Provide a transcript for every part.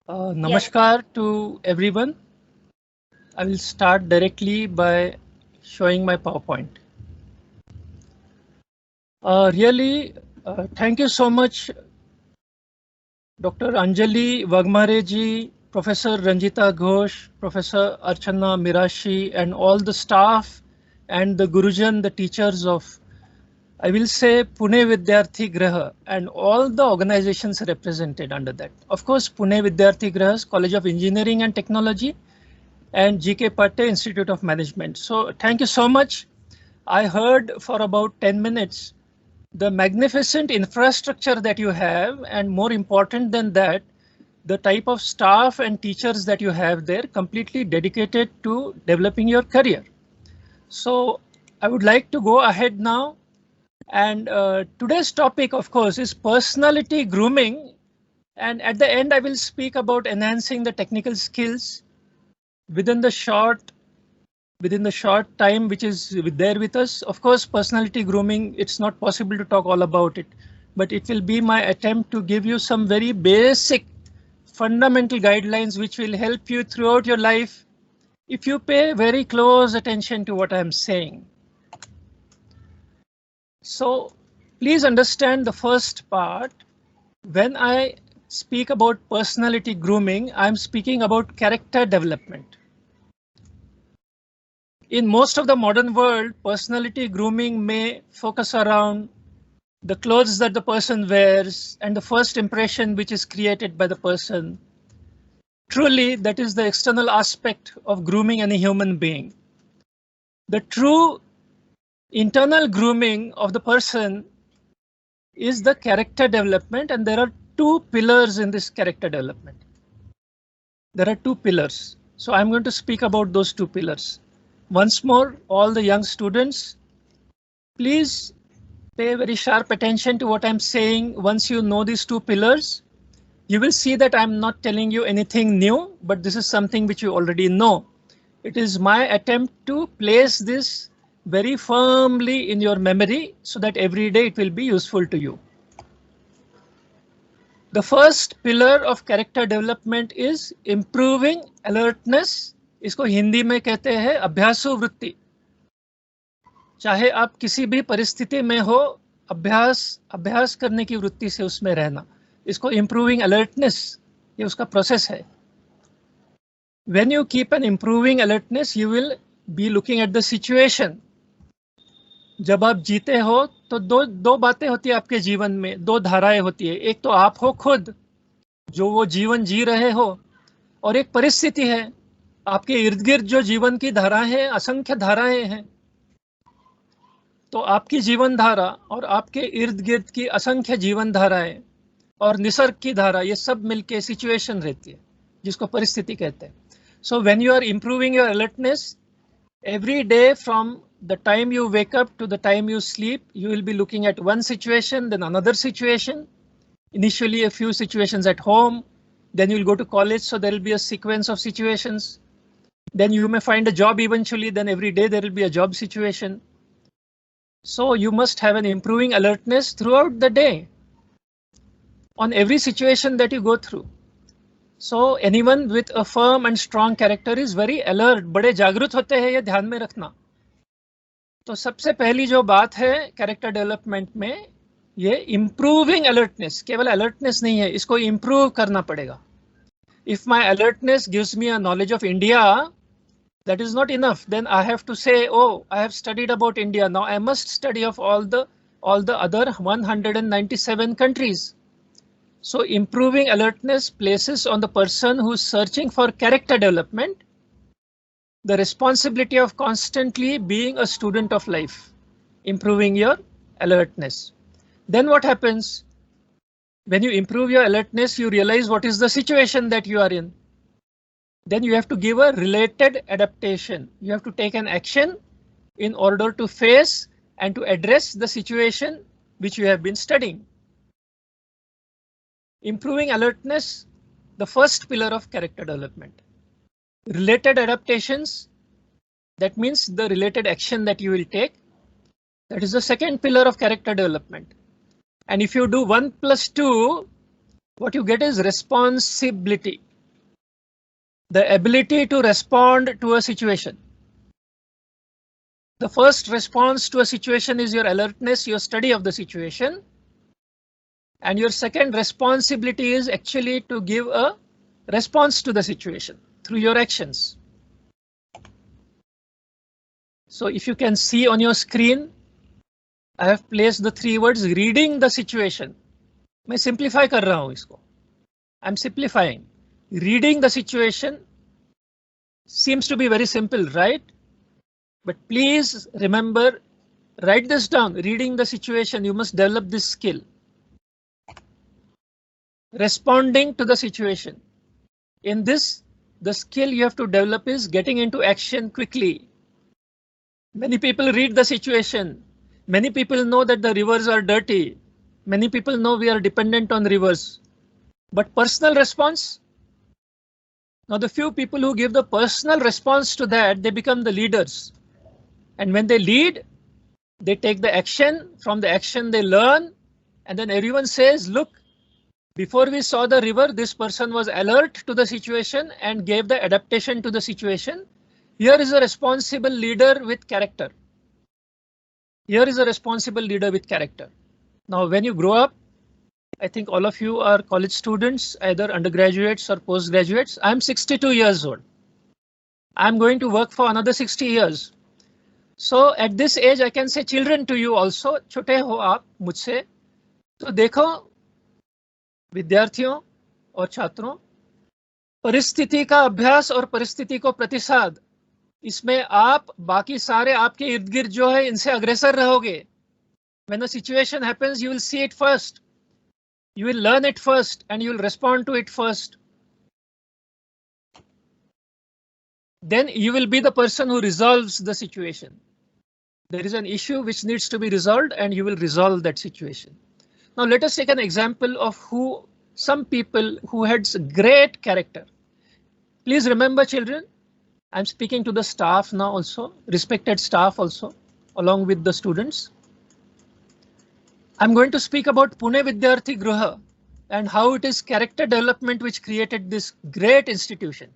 Namaskar to everyone. I will start directly by showing my PowerPoint. Thank you so much, Dr. Anjali Wagmare ji, Professor Ranjita Ghosh, Professor Archana Mirashi, and all the staff and the Gurujan, the teachers of, I will say, Pune Vidyarthi Graha and all the organizations represented under that. Of course, Pune Vidyarthi Graha's College of Engineering and Technology and GK Patte Institute of Management. So thank you so much. I heard for about 10 minutes the magnificent infrastructure that you have, and more important than that, the type of staff and teachers that you have there completely dedicated to developing your career. So I would like to go ahead now. And today's topic, of course, is personality grooming. And at the end, I will speak about enhancing the technical skills within the short time which is there with us. Of course, personality grooming, it's not possible to talk all about it, but it will be my attempt to give you some very basic fundamental guidelines which will help you throughout your life if you pay very close attention to what I am saying. So please understand the first part. When I speak about personality grooming, I'm speaking about character development. In most of the modern world, personality grooming may focus around the clothes that the person wears and the first impression which is created by the person. Truly, that is the external aspect of grooming any human being. The true internal grooming of the person is the character development, and there are two pillars in this character development. There are two pillars. So I'm going to speak about those two pillars. Once more, all the young students, please pay very sharp attention to what I'm saying. Once you know these two pillars, you will see that I'm not telling you anything new, but this is something which you already know. It is my attempt to place this very firmly in your memory so that every day it will be useful to you. The first pillar of character development is improving alertness. इसको हिंदी में कहते हैं अभ्यासु वृत्ति. चाहे आप किसी भी परिस्थिति में हो, अभ्यास करने की वृत्ति से उसमें रहना, इसको improving alertness, ये उसका प्रोसेस है. When you keep an improving alertness, you will be looking at the situation. जब आप जीते हो तो दो बातें होती है आपके जीवन में, दो धाराएं होती है. एक तो आप हो खुद जो वो जीवन जी रहे हो, और एक परिस्थिति है. आपके इर्द गिर्द जो जीवन की धाराएं हैं, असंख्य धाराएं हैं. तो आपकी जीवन धारा और आपके इर्द गिर्द की असंख्य जीवन धाराएं और निसर्ग की धारा, ये सब मिलके सिचुएशन रहती है जिसको परिस्थिति कहते हैं. So when you are improving your alertness, every day from the time you wake up to the time you sleep, you will be looking at one situation, then another situation. Initially a few situations at home, then you will go to college, so there will be a sequence of situations. Then you may find a job eventually, then every day there will be a job situation. So you must have an improving alertness throughout the day on every situation that you go through. So anyone with a firm and strong character is very alert. बड़े जागरूक होते हैं, ये ध्यान में रखना. तो सबसे पहली जो बात है कैरेक्टर डेवलपमेंट में, ये improving alertness. केवल alertness नहीं है, इसको improve करना पड़ेगा. If my alertness gives me a knowledge of India, that is not enough. Then I have to say, oh, I have studied about India. Now I must study of all the other 197 countries. So improving alertness places on the person who's searching for character development the responsibility of constantly being a student of life, improving your alertness. Then what happens? When you improve your alertness, you realize what is the situation that you are in. Then you have to give a related adaptation. You have to take an action in order to face and to address the situation which you have been studying. Improving alertness, the first pillar of character development. Related adaptations, that means the related action that you will take. That is the second pillar of character development. And if you do 1 + 2, what you get is responsibility. The ability to respond to a situation. The first response to a situation is your alertness, your study of the situation. And your second responsibility is actually to give a response to the situation through your actions. So if you can see on your screen, I have placed the three words reading the situation. मैं simplify कर रहा हूँ इसको. I'm simplifying. Reading the situation seems to be very simple, right? But please remember, write this down. Reading the situation, you must develop this skill. Responding to the situation. In this, the skill you have to develop is getting into action quickly. Many people read the situation. Many people know that the rivers are dirty. Many people know we are dependent on rivers. But personal response? Now the few people who give the personal response to that, they become the leaders. And when they lead, they take the action. From the action they learn. And then everyone says, look, before we saw the river, this person was alert to the situation and gave the adaptation to the situation. Here is a responsible leader with character. Here is a responsible leader with character. Now, when you grow up, I think all of you are college students, either undergraduates or postgraduates. I'm 62 years old. I'm going to work for another 60 years. So at this age, I can say children to you also. छोटे हो आप मुझसे. तो देखो विद्यार्थियों और छात्रों, परिस्थिति का अभ्यास और परिस्थिति को प्रतिसाद, इसमें आप बाकी सारे आपके इर्द गिर्द जो है इनसे अग्रसर रहोगे. When a situation happens, you will see it first. You will learn it first and you will respond to it first. Then you will be the person who resolves the situation. There is an issue which needs to be resolved and you will resolve that situation. Now let us take an example of some people who had great character. Please remember, children, I'm speaking to the staff now also, respected staff also, along with the students. I'm going to speak about Pune Vidyarthi Gruha and how it is character development which created this great institution.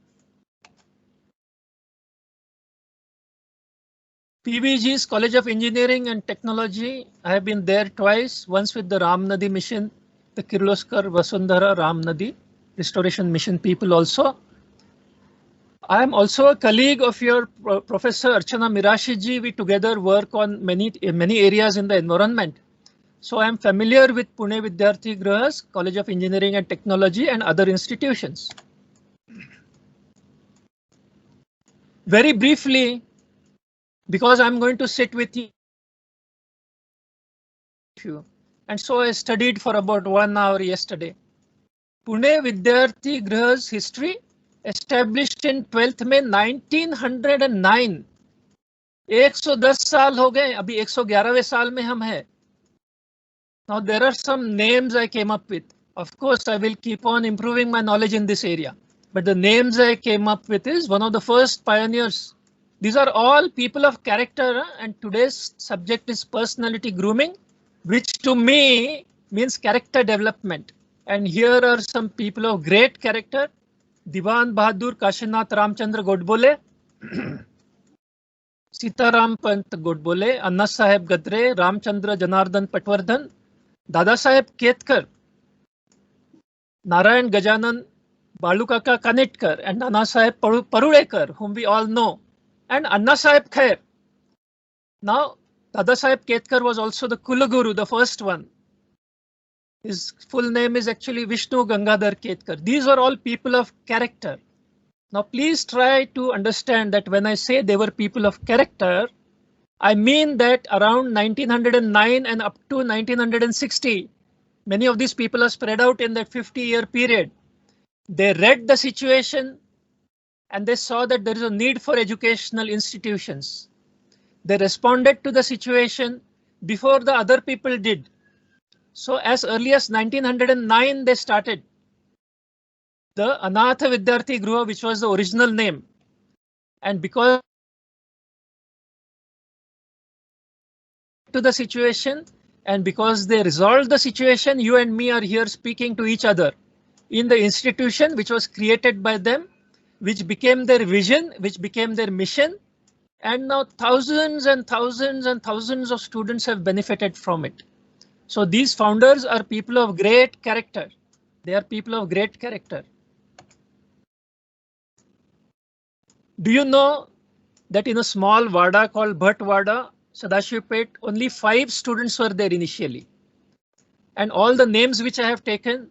PVG's College of Engineering and Technology. I have been there twice, once with the Ram Nadi mission, the Kirloskar Vasundhara Ram Nadi Restoration Mission people also. I am also a colleague of your Professor Archana Mirashi ji. We together work on many areas in the environment. So I am familiar with Pune Vidyarthi Grahas, College of Engineering and Technology and other institutions. Very briefly, because I'm going to sit with you. And so I studied for about 1 hour yesterday. Pune Vidyarthi Grahas history, established in 12th May 1909. 110 साल हो गए, अभी 111वें साल में हम हैं. Now there are some names I came up with. Of course, I will keep on improving my knowledge in this area. But the names I came up with is one of the first pioneers. These are all people of character, and today's subject is personality grooming, which to me means character development. And here are some people of great character. Diwan Bahadur Kashinath Ramchandra Godbole, Sitaram Pant Godbole, Anna Saheb Gadre, Ramchandra Janardhan Patwardhan, Dada Saheb Ketkar, Narayan Gajanan Balukaka Kanetkar, and Nana Saheb Parulekar, whom we all know, and Anna Saheb Khair. Now, Dada Saheb Ketkar was also the Kulaguru, the first one. His full name is actually Vishnu Gangadhar Ketkar. These are all people of character. Now, please try to understand that when I say they were people of character, I mean that around 1909 and up to 1960, many of these people are spread out in that 50-year period. They read the situation and they saw that there is a need for educational institutions. They responded to the situation before the other people did. So as early as 1909, they started the Anatha Vidyarthi Gruha, which was the original name. And because to the situation and because they resolved the situation, you and me are here speaking to each other in the institution which was created by them. which became their vision, which became their mission. And now thousands and thousands and thousands of students have benefited from it. So these founders are people of great character. They are people of great character. Do you know that in a small Wada called Bhat Wada, Sadashivpet, only 5 students were there initially. And all the names which I have taken,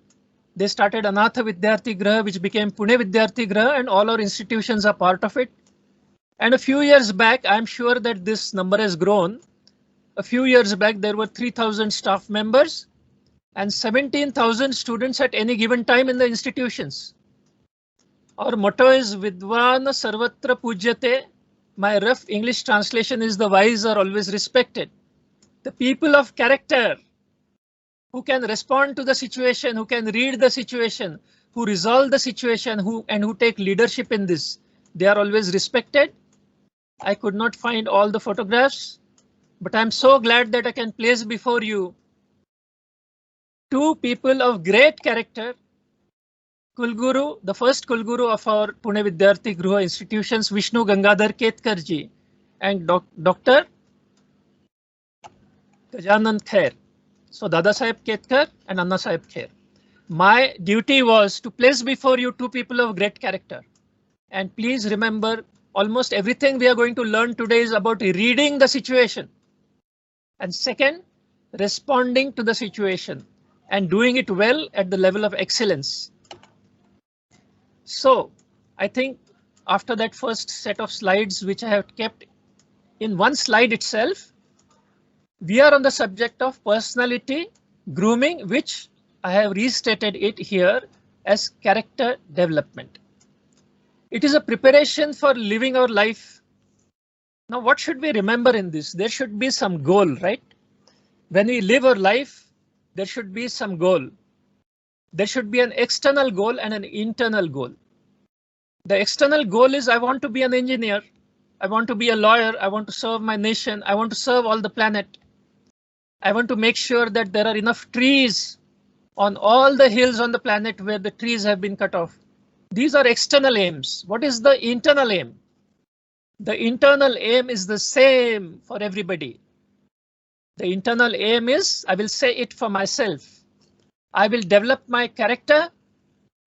they started Anatha Vidyarthi Graha, which became Pune Vidyarthi Graha, and all our institutions are part of it. And a few years back, I'm sure that this number has grown. A few years back, there were 3,000 staff members and 17,000 students at any given time in the institutions. Our motto is Vidvan Sarvatra Pujyate. My rough English translation is the wise are always respected. The people of character who can respond to the situation, who can read the situation, who resolve the situation, who take leadership in this, they are always respected. I could not find all the photographs, but I'm so glad that I can place before you 2 people of great character. Kulguru, the first Kulguru of our Pune Vidyarthi Gruha institutions, Vishnu Gangadhar Ketkar ji, and Dr. Gajanand Khair. So Dada Saheb Ketkar and Anna Saheb Khair. My duty was to place before you 2 people of great character. And please remember, almost everything we are going to learn today is about reading the situation. And second, responding to the situation and doing it well at the level of excellence. So I think after that first set of slides, which I have kept in one slide itself, we are on the subject of personality grooming, which I have restated it here as character development. It is a preparation for living our life. Now, what should we remember in this? There should be some goal, right? When we live our life, there should be some goal. There should be an external goal and an internal goal. The external goal is I want to be an engineer. I want to be a lawyer. I want to serve my nation. I want to serve all the planet. I want to make sure that there are enough trees on all the hills on the planet where the trees have been cut off. These are external aims. What is the internal aim? The internal aim is the same for everybody. The internal aim is, I will say it for myself, I will develop my character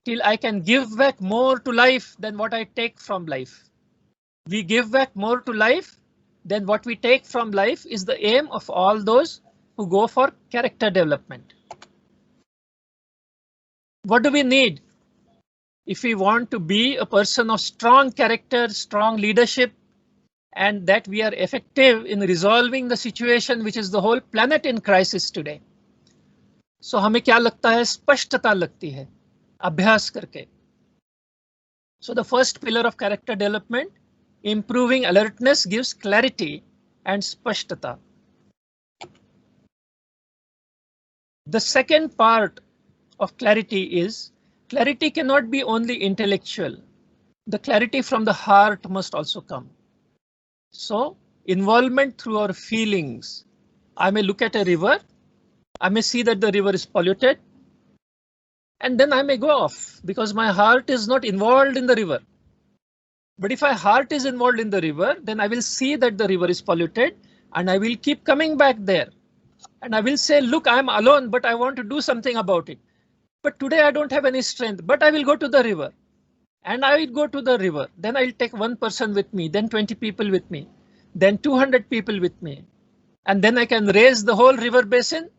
till I can give back more to life than what I take from life. We give back more to life than what we take from life is the aim of all those who go for character development. What do we need? If we want to be a person of strong character, strong leadership, and that we are effective in resolving the situation which is the whole planet in crisis today. So हमें क्या लगता है? स्पष्टता लगती है अभ्यास करके. So the first pillar of character development, improving alertness, gives clarity and spashtata. The second part of clarity is clarity cannot be only intellectual. The clarity from the heart must also come. So involvement through our feelings. I may look at a river. I may see that the river is polluted. And then I may go off because my heart is not involved in the river. But if my heart is involved in the river, then I will see that the river is polluted and I will keep coming back there. And I will say, look, I'm alone, but I want to do something about it. But today I don't have any strength, but I will go to the river. And I will go to the river. Then I'll take 1 person with me, then 20 people with me, then 200 people with me. And then I can raise the whole river basin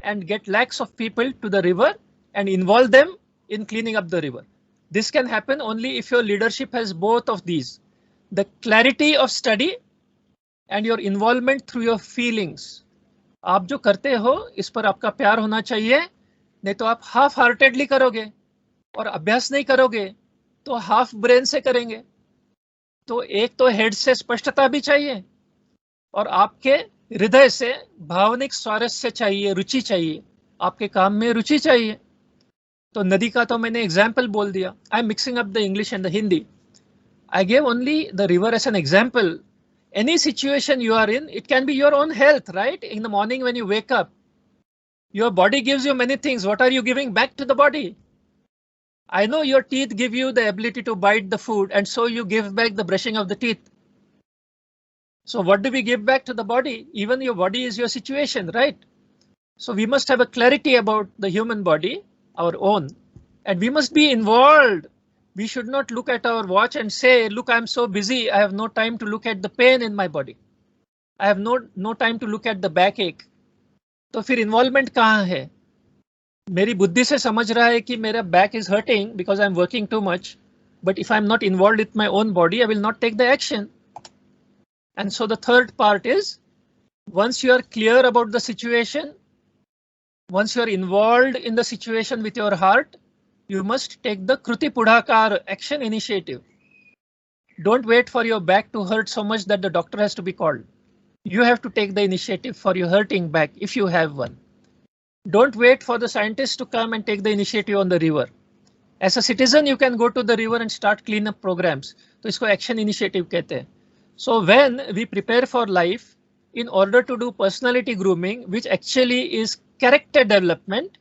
and get lakhs of people to the river and involve them in cleaning up the river. This can happen only if your leadership has both of these, the clarity of study and your involvement through your feelings. आप जो करते हो इस पर आपका प्यार होना चाहिए, नहीं तो आप हाफ हार्टेडली करोगे और अभ्यास नहीं करोगे तो हाफ ब्रेन से करेंगे. तो एक तो हेड से स्पष्टता भी चाहिए और आपके हृदय से भावनिक स्वारस्य चाहिए, रुचि चाहिए, आपके काम में रुचि चाहिए. तो नदी का तो मैंने एग्जाम्पल बोल दिया. I am mixing up the English and the Hindi. I gave only the river as an example. Any situation you are in, it can be your own health, right? In the morning when you wake up, your body gives you many things. What are you giving back to the body? I know your teeth give you the ability to bite the food, and so you give back the brushing of the teeth. So what do we give back to the body? Even your body is your situation, right? So we must have a clarity about the human body, our own, and we must be involved. We should not look at our watch and say, look, I'm so busy, I have no time to look at the pain in my body. I have no time to look at the backache. तो फिर involvement कहाँ है? मेरी बुद्धि से समझ रहा है कि मेरा back is hurting because I am working too much, but if I'm not involved with my own body, I will not take the action. And so the third part is, once you are clear about the situation, once you are involved in the situation with your heart, you must take the Kruti Pudhakar, action initiative. Don't wait for your back to hurt so much that the doctor has to be called. You have to take the initiative for your hurting back if you have one. Don't wait for the scientists to come and take the initiative on the river. As a citizen, you can go to the river and start cleanup programs. तो इसको action initiative कहते हैं. So when we prepare for life, in order to do personality grooming, which actually is character development,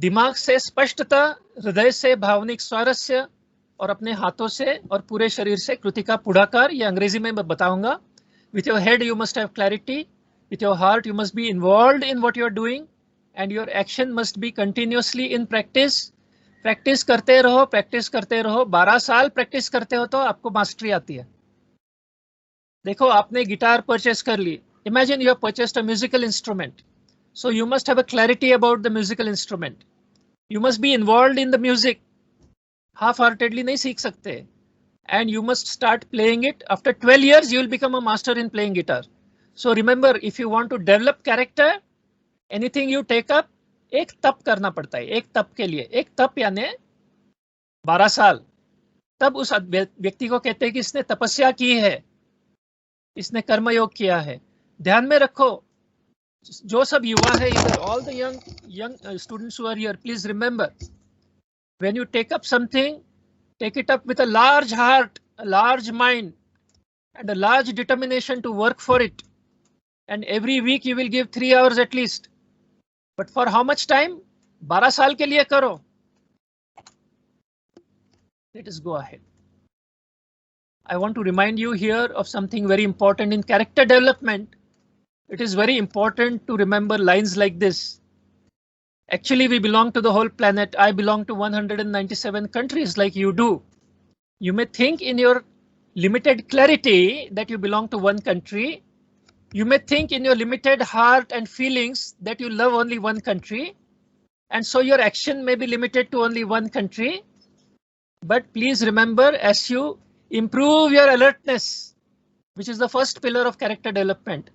दिमाग से स्पष्टता, हृदय से भावनिक स्वारस्य, और अपने हाथों से और पूरे शरीर से कृति का पुढ़ाकार, ये अंग्रेजी में मैं बताऊंगा. With your head you must have clarity, with your heart you must be involved in what you are doing, and your action must be continuously in practice. Practice करते रहो, प्रैक्टिस करते रहो. 12 साल प्रैक्टिस करते हो तो आपको मास्टरी आती है. देखो, आपने गिटार परचेस कर ली. Imagine you have purchased a musical instrument. So you must have a clarity about the musical instrument. You must be involved in the music. Half-heartedly नहीं सीख सकते. And you must start playing it. After 12 years, you will become a master in playing guitar. So remember, if you want to develop character, anything you take up, एक तप करना पड़ता है. एक तप के लिए, एक तप यानी 12 साल. तब उस व्यक्ति को कहते हैं कि इसने तपस्या की है, इसने कर्मयोग किया है. ध्यान में रखो, जो सब युवा है इधर, all the young students who are here, please remember, when you take up something, take it up with a large heart, a large mind, and a large determination to work for it. And every week you will give 3 hours at least. But for how much time? 12 साल के लिए करो. Let us go ahead. I want to remind you here of something very important in character development. It is very important to remember lines like this. Actually, we belong to the whole planet. I belong to 197 countries like you do. You may think in your limited clarity that you belong to one country. You may think in your limited heart and feelings that you love only one country. And so your action may be limited to only one country. But please remember, as you improve your alertness, which is the first pillar of character development,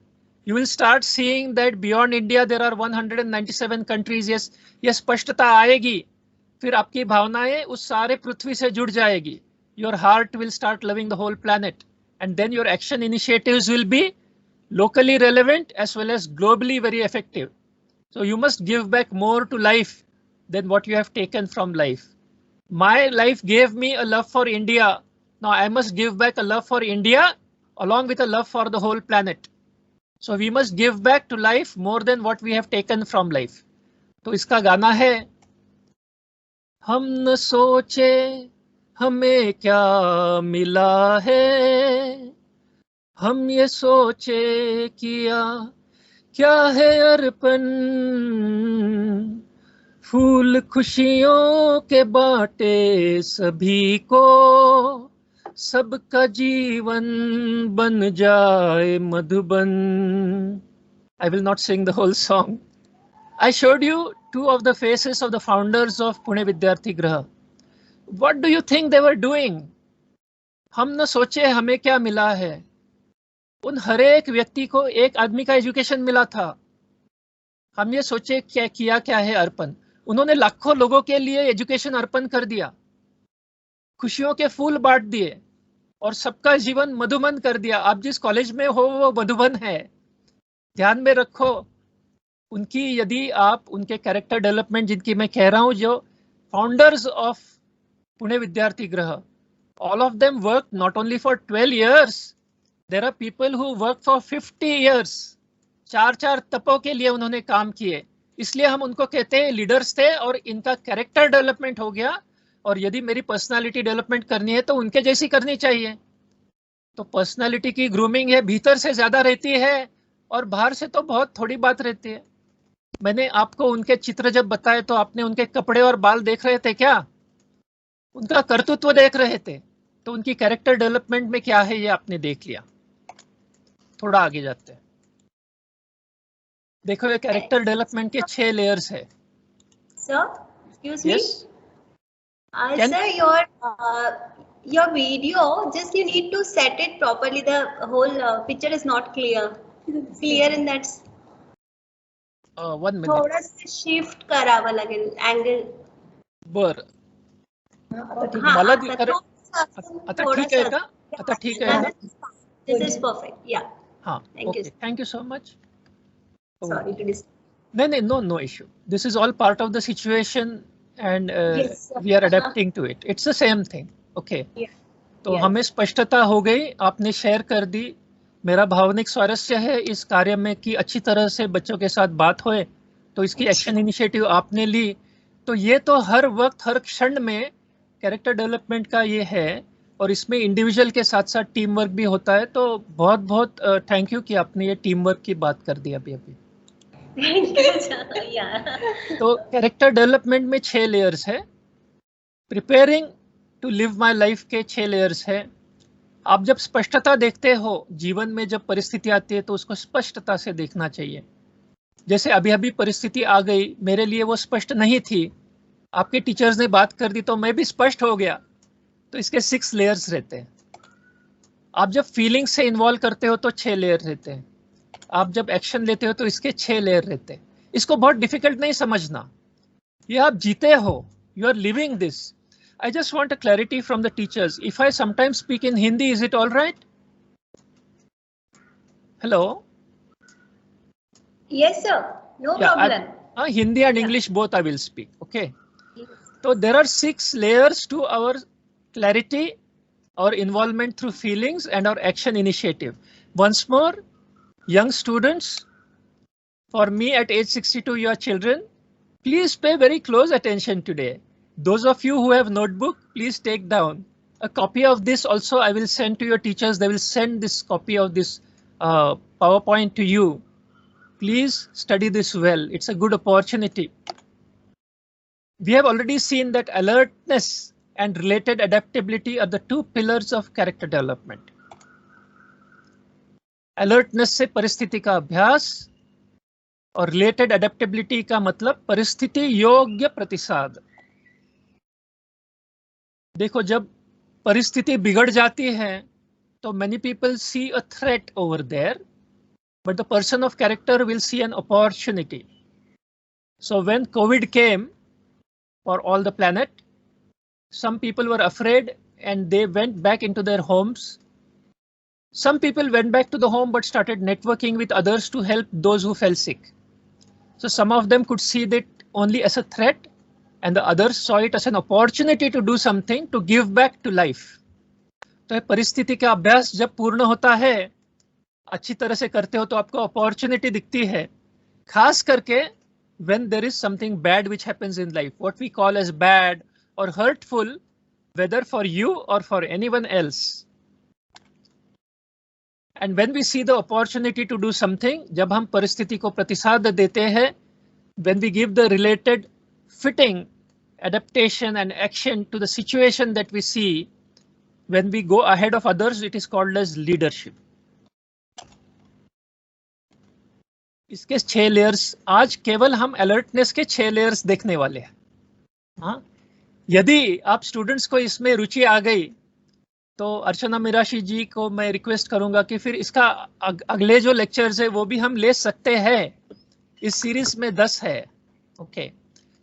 you will start seeing that beyond India there are 197 countries. Yes, ये स्पष्टता आएगी. फिर आपकी भावनाएं उस सारे पृथ्वी से जुड़ जाएगी. Your heart will start loving the whole planet, and then your action initiatives will be locally relevant as well as globally very effective. So you must give back more to life than what you have taken from life. My life gave me a love for India. Now I must give back a love for India along with a love for the whole planet. So we must give back to life more than what we have taken from life. तो इसका गाना है, हम न सोचे हमें क्या मिला है, हम ये सोचे किया क्या है अर्पण, फूल खुशियों के बाटे सभी को, सबका जीवन बन जाए Madhuban. I will not sing the whole song. I showed you 2 of the faces of the founders of Pune Vidyarthi Graha. What do you think they were doing? हम न सोचे हमें क्या मिला है. उन हर एक व्यक्ति को एक आदमी का एजुकेशन मिला था. हम ये सोचे क्या किया क्या है अर्पण. उन्होंने लाखों लोगों के लिए एजुकेशन अर्पण कर दिया, खुशियों के फूल बांट दिए और सबका जीवन मधुबन कर दिया. आप जिस कॉलेज में हो वो मधुबन है. ध्यान में रखो, उनकी यदि आप उनके कैरेक्टर डेवलपमेंट जिनकी मैं कह रहा हूं, जो फाउंडर्स ऑफ पुणे विद्यार्थी ग्रह, all of them worked not only for 12 years. There are people who work for 50 years. 4 तपों के लिए उन्होंने काम किए. इसलिए हम उनको कहते हैं लीडर्स थे और इनका कैरेक्टर डेवलपमेंट हो गया, और यदि मेरी पर्सनालिटी डेवलपमेंट करनी है तो उनके जैसी करनी चाहिए। तो पर्सनालिटी की ग्रूमिंग है, भीतर से ज्यादा रहती है और बाहर से तो बहुत थोड़ी बात रहती है। मैंने आपको उनके चित्र जब बताए तो आपने उनके कपड़े और बाल देख रहे थे क्या? उनका कर्तृत्व देख रहे थे। तो उनकी कैरेक्टर डेवलपमेंट में क्या है ये आपने देख लिया। थोड़ा आगे जाते हैं। देखो ये कैरेक्टर डेवलपमेंट के 6 लेयर्स है। Sir, excuse me. Yes. Sir, your video, just you need to set it properly. The whole picture is not clear. Clear in that. 1 minute. थोड़ा सा शिफ्ट करावं लागेल अँगल. बर मला आता ठीक आहे का? आता ठीक आहे का? This is perfect. Yeah. हाँ, okay. Thank you so much. Sorry to disturb. No issue. This is all part of the situation and Yes, we are adapting to it. It's the same thing. Okay. Yeah. तो हमें स्पष्टता हो गई, आपने share कर दी। मेरा भावनिक स्वारस्य है इस कार्य में कि अच्छी तरह से बच्चों के साथ बात होए, तो इसकी एक्शन इनिशिएटिव आपने ली। तो ये तो हर वक्त हर क्षण में कैरेक्टर डेवलपमेंट का ये है, और इसमें इंडिविजुअल के साथ साथ टीम वर्क भी होता है। तो बहुत बहुत थैंक यू कि आपने ये टीम वर्क की बात कर दी अभी। तो कैरेक्टर डेवलपमेंट में 6 लेयर्स है। Preparing to live my life के 6 लेयर्स है। आप जब स्पष्टता देखते हो जीवन में, जब परिस्थिति आती है तो उसको स्पष्टता से देखना चाहिए। जैसे अभी अभी परिस्थिति आ गई, मेरे लिए वो स्पष्ट नहीं थी, आपके टीचर्स ने बात कर दी तो मैं भी स्पष्ट हो गया। तो इसके 6 लेयर्स रहते हैं। आप जब फीलिंग से इन्वॉल्व करते हो तो 6 लेयर रहते हैं। आप जब एक्शन लेते हो तो इसके 6 लेयर रहते हैं। इसको बहुत डिफिकल्ट नहीं समझना, ये आप जीते हो, you are living this. I just want a clarity from the teachers. If I sometimes speak in Hindi, is it all right? Hello? Yes, sir. No problem. Hindi and English both I will speak. Okay. Yes. So there are 6 layers to our clarity, our involvement through feelings and our action initiative. Once more, young students, for me at age 62, you are children. Please pay very close attention today. Those of you who have notebook, please take down a copy of this. Also, I will send to your teachers. They will send this copy of this PowerPoint to you. Please study this well. It's a good opportunity. We have already seen that alertness and related adaptability are the 2 pillars of character development. Alertness से परिस्थिति का अभ्यास और related adaptability का मतलब परिस्थिति योग्य प्रतिसाद। देखो जब परिस्थिति बिगड़ जाती है तो many people see a threat over there, but the person of character will see an opportunity. So when COVID came for all the planet, some people were afraid and they went back into their homes. Some people went back to the home but started networking with others to help those who fell sick. So some of them could see that only as a threat, and the others saw it as an opportunity to do something, to give back to life. तो परिस्थिति का अभ्यास जब पूर्ण होता है, अच्छी तरह से करते हो तो आपको अपॉर्चुनिटी दिखती है, खास करके when there is something bad which happens in life, what we call as bad or hurtful, whether for you or for anyone else. And when we see the opportunity to do something, जब हम परिस्थिति को प्रतिसाद देते हैं, when we give the related fitting adaptation and action to the situation that we see, when we go ahead of others, it is called as leadership. इसके 6 layers, आज केवल हम अलर्टनेस के 6 लेयर्स देखने वाले हैं। हाँ, यदि आप स्टूडेंट्स को इसमें रुचि आ गई तो अर्चना मिराशी जी को मैं रिक्वेस्ट करूंगा कि फिर इसका अगले जो लेक्चर्स है वो भी हम ले सकते हैं। इस सीरीज में 10 है। ओके,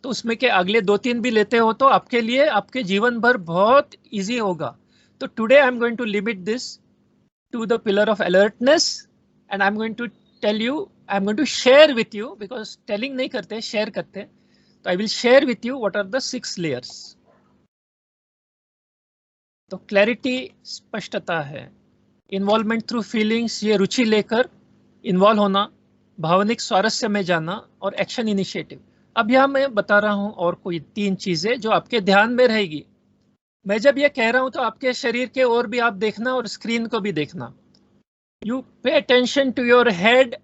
तो उसमें के अगले 2-3 भी लेते हो तो आपके लिए आपके जीवन भर बहुत इजी होगा। तो today I am going to limit this to the pillar of alertness, and I am going to tell you, I am going to share with you, because telling नहीं करते, शेयर करते। तो I will share with you what are the 6 layers. तो clarity स्पष्टता है, involvement through feelings, ये रुचि लेकर involve होना, भावनिक स्वारस्य में जाना और एक्शन इनिशिएटिव। अब यहाँ मैं बता रहा हूँ और कोई 3 चीजें जो आपके ध्यान में रहेगी। मैं जब ये कह रहा हूँ तो आपके शरीर के ओर भी आप देखना और स्क्रीन को भी देखना। You pay attention to your head.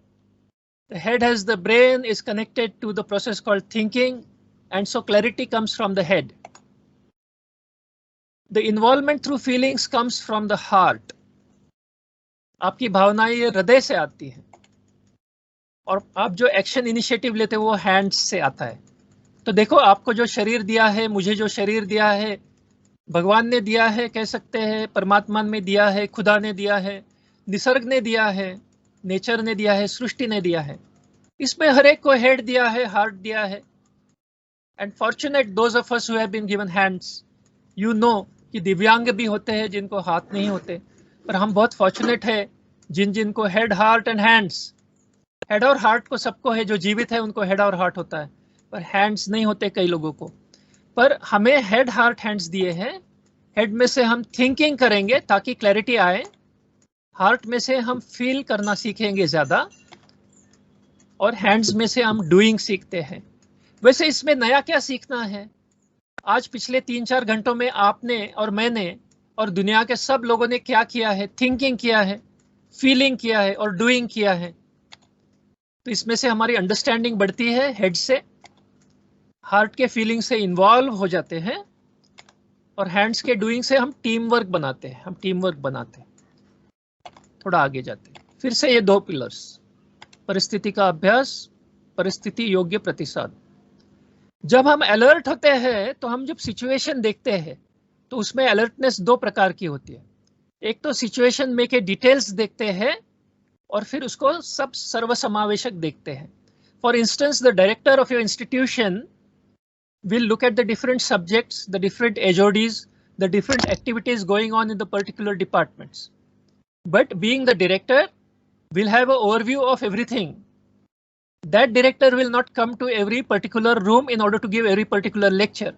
The head has the brain is connected to the process called thinking, and so clarity comes from the head. The involvement through feelings comes from the heart. आपकी भावनाएं ये हृदय से आती हैं और आप जो एक्शन इनिशिएटिव लेते हो वो हैंड्स से आता है। तो देखो, आपको जो शरीर दिया है, मुझे जो शरीर दिया है, भगवान ने दिया है, कह सकते हैं परमात्मा में दिया है, खुदा ने दिया है, निसर्ग ने दिया है, नेचर ने दिया है, सृष्टि ने दिया है। इसमें हर एक को हेड दिया है, हार्ट दिया है। And fortunate those of us who have been given hands, you know कि दिव्यांग भी होते हैं जिनको हाथ नहीं होते, पर हम बहुत फॉर्चुनेट है जिनको head, heart and hands. Head और हार्ट को सबको है, जो जीवित है उनको हेड और हार्ट होता है, पर हैंड्स नहीं होते कई लोगों को। पर हमें हेड, हार्ट, हैंड्स दिए हैं। हेड में से हम थिंकिंग करेंगे ताकि क्लैरिटी आए, हार्ट में से हम फील करना सीखेंगे ज्यादा, और हैंड्स में से हम डूइंग सीखते हैं। वैसे इसमें नया क्या सीखना है? आज पिछले 3-4 घंटों में आपने और मैंने और दुनिया के सब लोगों ने क्या किया है? थिंकिंग किया है, फीलिंग किया है और डूइंग किया है। तो इसमें से हमारी अंडरस्टैंडिंग बढ़ती है हेड से, हार्ट के फीलिंग से इन्वॉल्व हो जाते हैं, और हैंड्स के डूइंग से हम टीम वर्क बनाते हैं। थोड़ा आगे जाते हैं। फिर से ये 2 पिलर्स, परिस्थिति का अभ्यास, परिस्थिति योग्य प्रतिसाद। जब हम अलर्ट होते हैं तो हम जब सिचुएशन देखते हैं तो उसमें अलर्टनेस 2 प्रकार की होती है। एक तो सिचुएशन में के डिटेल्स देखते हैं और फिर उसको सब सर्वसमावेशक देखते हैं। For instance, the director of your institution will look at the different subjects, the different HODs, the different activities going on in the particular departments. But being the director, will have an overview of everything. That director will not come to every particular room in order to give every particular lecture.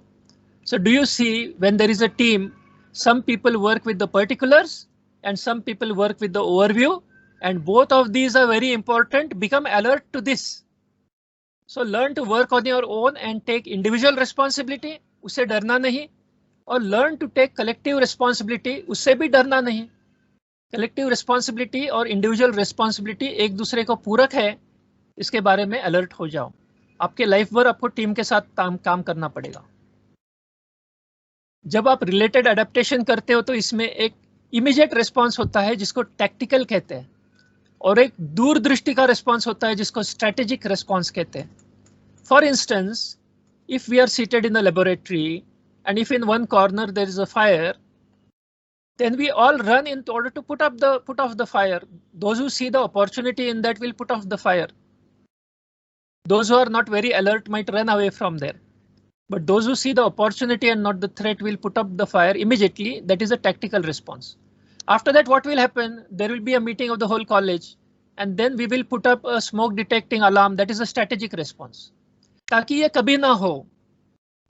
So do you see, when there is a team, some people work with the particulars and some people work with the overview, and both of these are very important. Become alert to this. So learn to work on your own and take individual responsibility, उससे डरना नहीं, और learn to take collective responsibility, उससे भी डरना नहीं। Collective responsibility और individual responsibility एक दूसरे को पूरक है, इसके बारे में अलर्ट हो जाओ। आपके लाइफ भर आपको टीम के साथ काम करना पड़ेगा। जब आप रिलेटेड एडेप्टेशन करते हो तो इसमें एक इमीडिएट रिस्पॉन्स होता है जिसको टैक्टिकल कहते हैं, और एक दूरदृष्टि का रिस्पॉन्स होता है जिसको स्ट्रेटेजिक रिस्पॉन्स कहते हैं। For instance, if we are seated in the laboratory and if in one corner there is a fire, then we all run in order to put off the fire. Those who see the opportunity in that will put off the fire. Those who are not very alert might run away from there. But those who see the opportunity and not the threat will put up the fire immediately. That is a tactical response. After that, what will happen? There will be a meeting of the whole college, and then we will put up a smoke detecting alarm. That is a strategic response. ताकि ये कभी ना हो,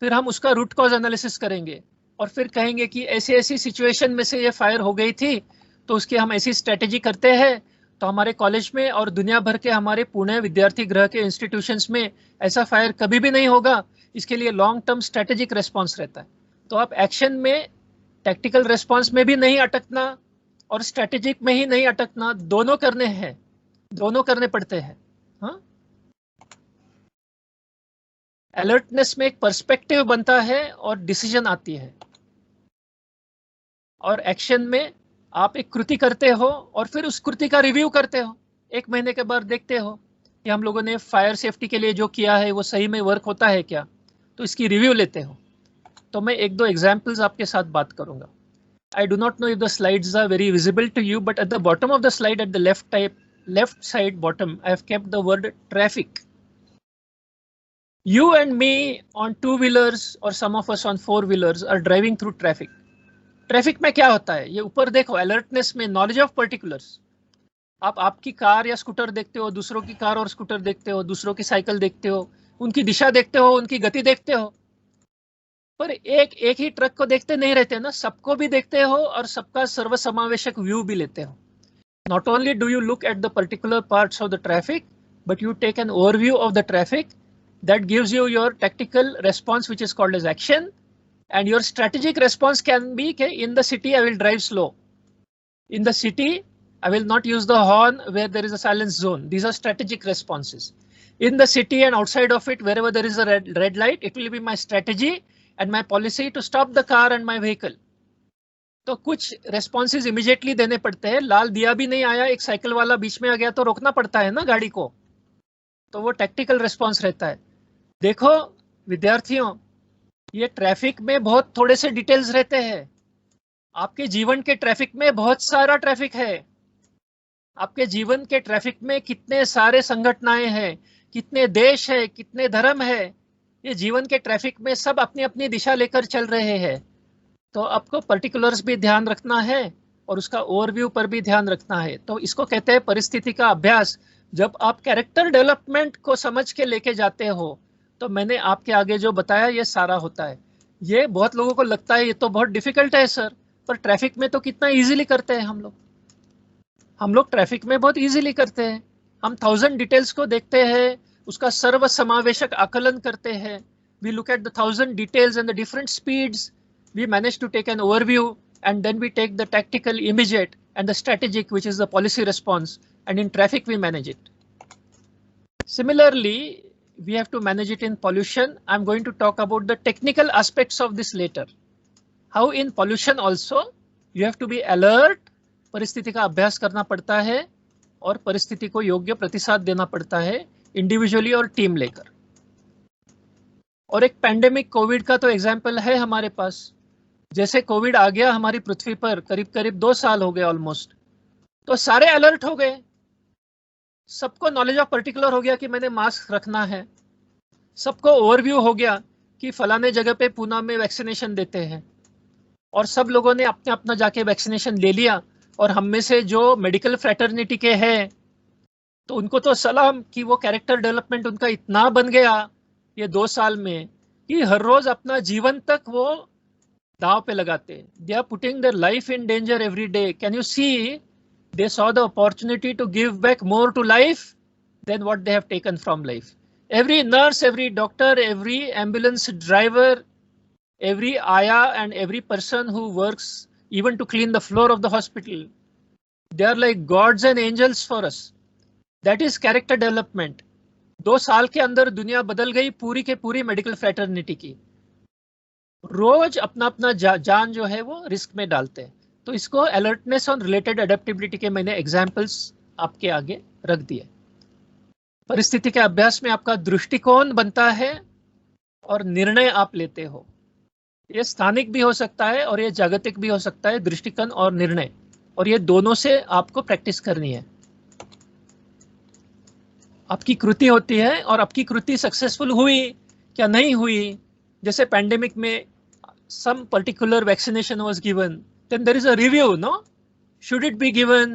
फिर हम उसका root cause analysis करेंगे और फिर कहेंगे कि ऐसी ऐसी सिचुएशन में से ये फायर हो गई थी, तो उसकी हम ऐसी स्ट्रेटेजी करते हैं, तो हमारे कॉलेज में और दुनिया भर के हमारे पुणे विद्यार्थी गृह के इंस्टीट्यूशंस में ऐसा फायर कभी भी नहीं होगा। इसके लिए लॉन्ग टर्म स्ट्रेटेजिक रेस्पॉन्स रहता है। तो आप एक्शन में, टैक्टिकल रेस्पॉन्स में भी नहीं अटकना और स्ट्रेटेजिक में ही नहीं अटकना, दोनों करने हैं, दोनों करने पड़ते हैं। हाँ, अलर्टनेस में एक पर्सपेक्टिव बनता है और डिसीजन आती है, और एक्शन में आप एक कृति करते हो और फिर उस कृति का रिव्यू करते हो। 1 महीने के बाद देखते हो कि हम लोगों ने फायर सेफ्टी के लिए जो किया है वो सही में वर्क होता है क्या, तो इसकी रिव्यू लेते हो। तो मैं 1-2 एग्जाम्पल्स आपके साथ बात करूंगा। I do not know if the slides are very visible to you, but at the bottom of the slide, at the left side bottom, I have kept the word traffic. You and me on 2-wheelers or some of us on 4-wheelers are driving through traffic. Traffic में क्या होता है, ये ऊपर देखो, alertness में knowledge of particulars. आप आपकी कार या स्कूटर देखते हो, दूसरों की कार और स्कूटर देखते हो, दूसरों की साइकिल देखते हो, उनकी दिशा देखते हो, उनकी गति देखते हो, पर एक ही ट्रक को देखते नहीं रहते ना, सबको भी देखते हो और सबका सर्वसमावेशक व्यू भी लेते हो। Not only do you look at the particular parts of the traffic, but you take an overview of the traffic that gives you your tactical response, which is called as action, and your strategic response can be, okay, in the city I will drive slow. In the city I will not use the horn where there is a silence zone. These are strategic responses. In the city and outside of it, wherever there is a red light, it will be my strategy and my policy to stop the car and my vehicle. तो कुछ responses immediately देने पड़ते हैं. लाल दिया भी नहीं आया, एक साइकिल वाला बीच में आ गया तो रोकना पड़ता है ना गाड़ी को, तो वो tactical response रहता है. देखो विद्यार्थियों, ये ट्रैफिक में बहुत थोड़े से डिटेल्स रहते हैं. आपके जीवन के ट्रैफिक में बहुत सारा ट्रैफिक है. आपके जीवन के ट्रैफिक में कितने सारे संगठनाएं हैं, कितने देश है, कितने धर्म है. ये जीवन के ट्रैफिक में सब अपनी अपनी दिशा लेकर चल रहे हैं. तो आपको पर्टिकुलर्स भी ध्यान रखना है और उसका ओवरव्यू पर भी ध्यान रखना है. तो इसको कहते हैं परिस्थिति का अभ्यास. जब आप कैरेक्टर डेवलपमेंट को समझ के लेके जाते हो, तो मैंने आपके आगे जो बताया ये सारा होता है. ये बहुत लोगों को लगता है ये तो बहुत डिफिकल्ट है सर, पर ट्रैफिक में तो कितना इजीली करते हैं हम लोग ट्रैफिक में बहुत इजीली करते हैं. हम 1000 डिटेल्स को देखते हैं, उसका सर्व समावेशक आकलन करते हैं. We look at the 1000 details and the different speeds. We manage to take an overview and then we take the tactical immediate and the strategic, which is the policy response, and in traffic we manage it. Similarly, we have to manage it in pollution. I'm going to talk about the technical aspects of this later. How in pollution also you have to be alert. परिस्थिति का अभ्यास करना पड़ता है और परिस्थिति को योग्य प्रतिसाद देना पड़ता है इंडिविजुअली और टीम लेकर. और एक पैंडेमिक कोविड का तो एग्जाम्पल है हमारे पास. जैसे कोविड आ गया हमारी पृथ्वी पर, करीब 2 साल हो गए ऑलमोस्ट, तो सारे अलर्ट हो गए. सबको नॉलेज ऑफ पर्टिकुलर हो गया कि मैंने मास्क रखना है. सबको ओवरव्यू हो गया कि फलाने जगह पे पूना में वैक्सीनेशन देते हैं, और सब लोगों ने अपने अपना जाके वैक्सीनेशन ले लिया. और हम में से जो मेडिकल फ्रेटर्निटी के हैं, तो उनको तो सलाम कि वो कैरेक्टर डेवलपमेंट उनका इतना बन गया ये 2 साल में कि हर रोज अपना जीवन तक वो दाव पे लगाते हैं. They are putting their life in danger every day. Can you see, they saw the opportunity to give back more to life than what they have taken from life. Every nurse, every doctor, every ambulance driver, every aya and every person who works even to clean the floor of the hospital, they are like gods and angels for us. That is character development. 2 साल के अंदर दुनिया बदल गई पूरी के पूरी medical fraternity की. रोज अपना अपना जान जो है वो रिस्क में डालते हैं. तो इसको अलर्टनेस और रिलेटेड एडेप्टेबिलिटी के मैंने एग्जाम्पल्स आपके आगे रख दिए. परिस्थिति के अभ्यास में आपका दृष्टिकोण बनता है और निर्णय आप लेते हो. ये स्थानिक भी हो सकता है और ये जागतिक भी हो सकता है, दृष्टिकोण और निर्णय, और ये दोनों से आपको प्रैक्टिस करनी है. आपकी कृति होती है और आपकी कृति सक्सेसफुल हुई क्या नहीं हुई. जैसे पैंडेमिक में some particular vaccination was given, then there is a review, no? Should it be given?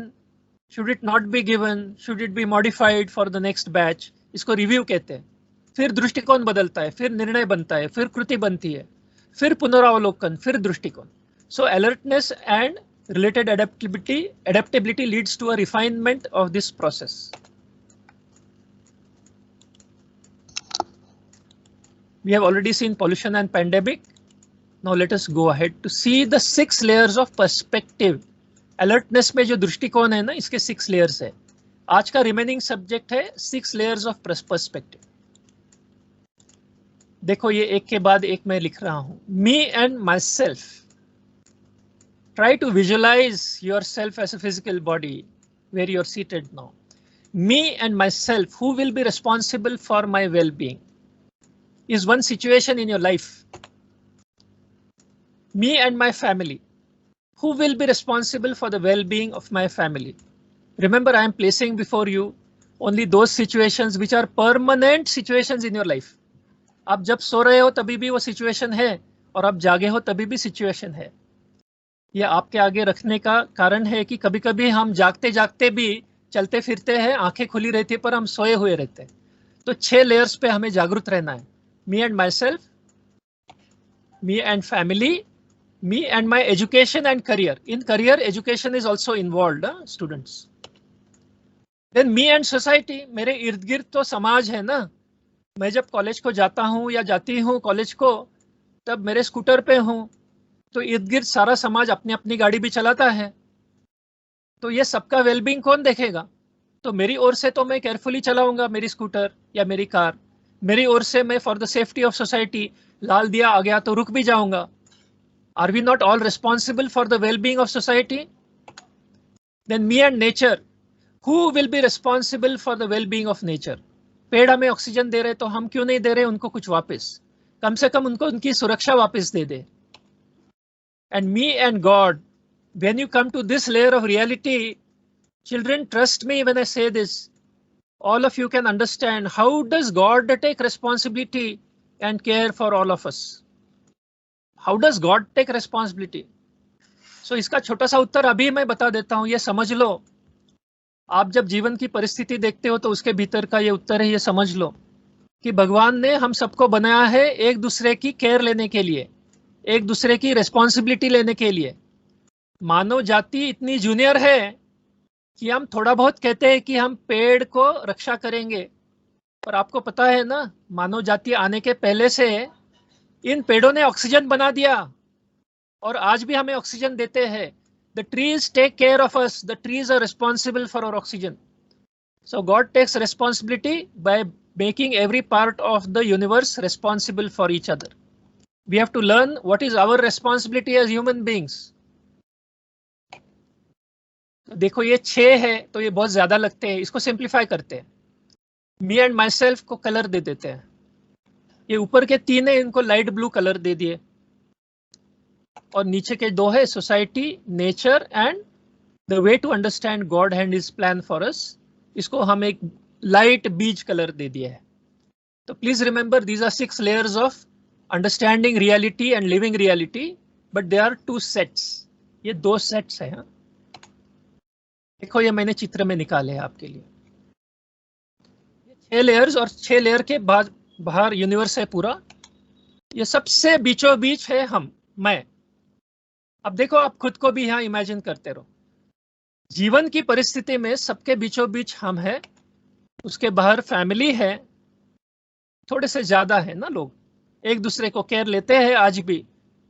Should it not be given? Should it be modified for the next batch? इसको रिव्यू कहते हैं. फिर दृष्टिकोण बदलता है, फिर निर्णय बनता है, फिर कृति बनती है, फिर पुनरावलोकन, फिर दृष्टिकोण. So alertness and related adaptability leads to a refinement of this process. We have already seen pollution and pandemic. Now let us go ahead to see the 6 layers of perspective. Alertness में जो दृष्टिकोण है ना, इसके 6 layers है. आज का remaining subject है 6 layers of perspective. देखो ये एक के बाद एक मैं लिख रहा हूं. Me and myself. Try to visualize yourself as a physical body where you are seated now. Me and myself, who will be responsible for my well-being, is one situation in your life. Me and my family, who will be responsible for the well-being of my family. Remember, I am placing before you only those situations which are permanent situations in your life. आप जब सो रहे हो तभी भी वो situation है, और आप जागे हो तभी भी situation है. ये आपके आगे रखने का कारण है कि कभी कभी हम जागते जागते भी चलते फिरते हैं, आंखें खुली रहती है पर हम सोए हुए रहते हैं. तो 6 लेयर्स पे हमें जागरूक रहना है. Me and myself, me and family, me and my education and career. In career, education is also involved, students. Then me and society, मेरे इर्द गिर्द तो समाज है ना। मैं जब कॉलेज को जाता हूँ या जाती हूँ कॉलेज को, तब मेरे स्कूटर पे हूँ, तो इर्द गिर्द सारा समाज अपनी अपनी गाड़ी भी चलाता है। तो ये सबका वेलबींग कौन देखेगा? तो मेरी ओर से तो मैं केयरफुली चलाऊंगा मेरी स्कूटर या मेरी कार। मेरी ओर से मैं for the safety of society, लाल दिया आ गया तो रुक भी जाऊंगा। Are we not all responsible for the wellbeing of society? Then me and nature, who will be responsible for the wellbeing of nature? पेड़ हमें ऑक्सीजन दे रहे तो हम क्यों नहीं दे रहे उनको कुछ वापस? कम से कम उनको उनकी सुरक्षा वापस दे दे। And me and God, when you come to this layer of reality, children, trust me when I say this, all of you can understand how does God take responsibility and care for all of us? How does God take responsibility? So इसका छोटा सा उत्तर अभी मैं बता देता हूं, ये समझ लो। आप जब जीवन की परिस्थिति देखते हो तो उसके भीतर का ये उत्तर है, ये समझ लो कि भगवान ने हम सबको बनाया है एक दूसरे की केयर लेने के लिए, एक दूसरे की रिस्पॉन्सिबिलिटी लेने के लिए। मानव जाति इतनी जूनियर है कि हम थोड़ा बहुत कहते हैं कि हम पेड़ को रक्षा करेंगे, पर आपको पता है ना, मानव जाति आने के पहले से इन पेड़ों ने ऑक्सीजन बना दिया और आज भी हमें ऑक्सीजन देते हैं। The trees take care of us, the trees are responsible for our oxygen. So God takes responsibility by making every part of the universe responsible for each other. We have to learn what is our responsibility as human beings. देखो ये 6 है तो ये बहुत ज्यादा लगते हैं, इसको सिंप्लीफाई करते हैं। मी एंड माई सेल्फ को कलर दे देते हैं। ये ऊपर के 3 है, इनको लाइट ब्लू कलर दे दिए, और नीचे के 2 है society, nature and the way to understand God and his plan for us, इसको हम एक लाइट बीज कलर दे दिया है। तो please remember these are 6 layers of understanding reality and living reality, but they are 2 sets. ये 2 सेट्स है। हाँ, देखो ये मैंने चित्र में निकाले हैं आपके लिए। 6 लेयर्स और 6 लेयर के बाहर यूनिवर्स है पूरा। ये सबसे बीचों बीच है हम, मैं। अब देखो आप खुद को भी यहाँ इमेजिन करते रहो। जीवन की परिस्थिति में सबके बीचों बीच हम हैं, उसके बाहर फैमिली है, थोड़े से ज्यादा है ना, लोग एक दूसरे को केयर लेते हैं आज भी।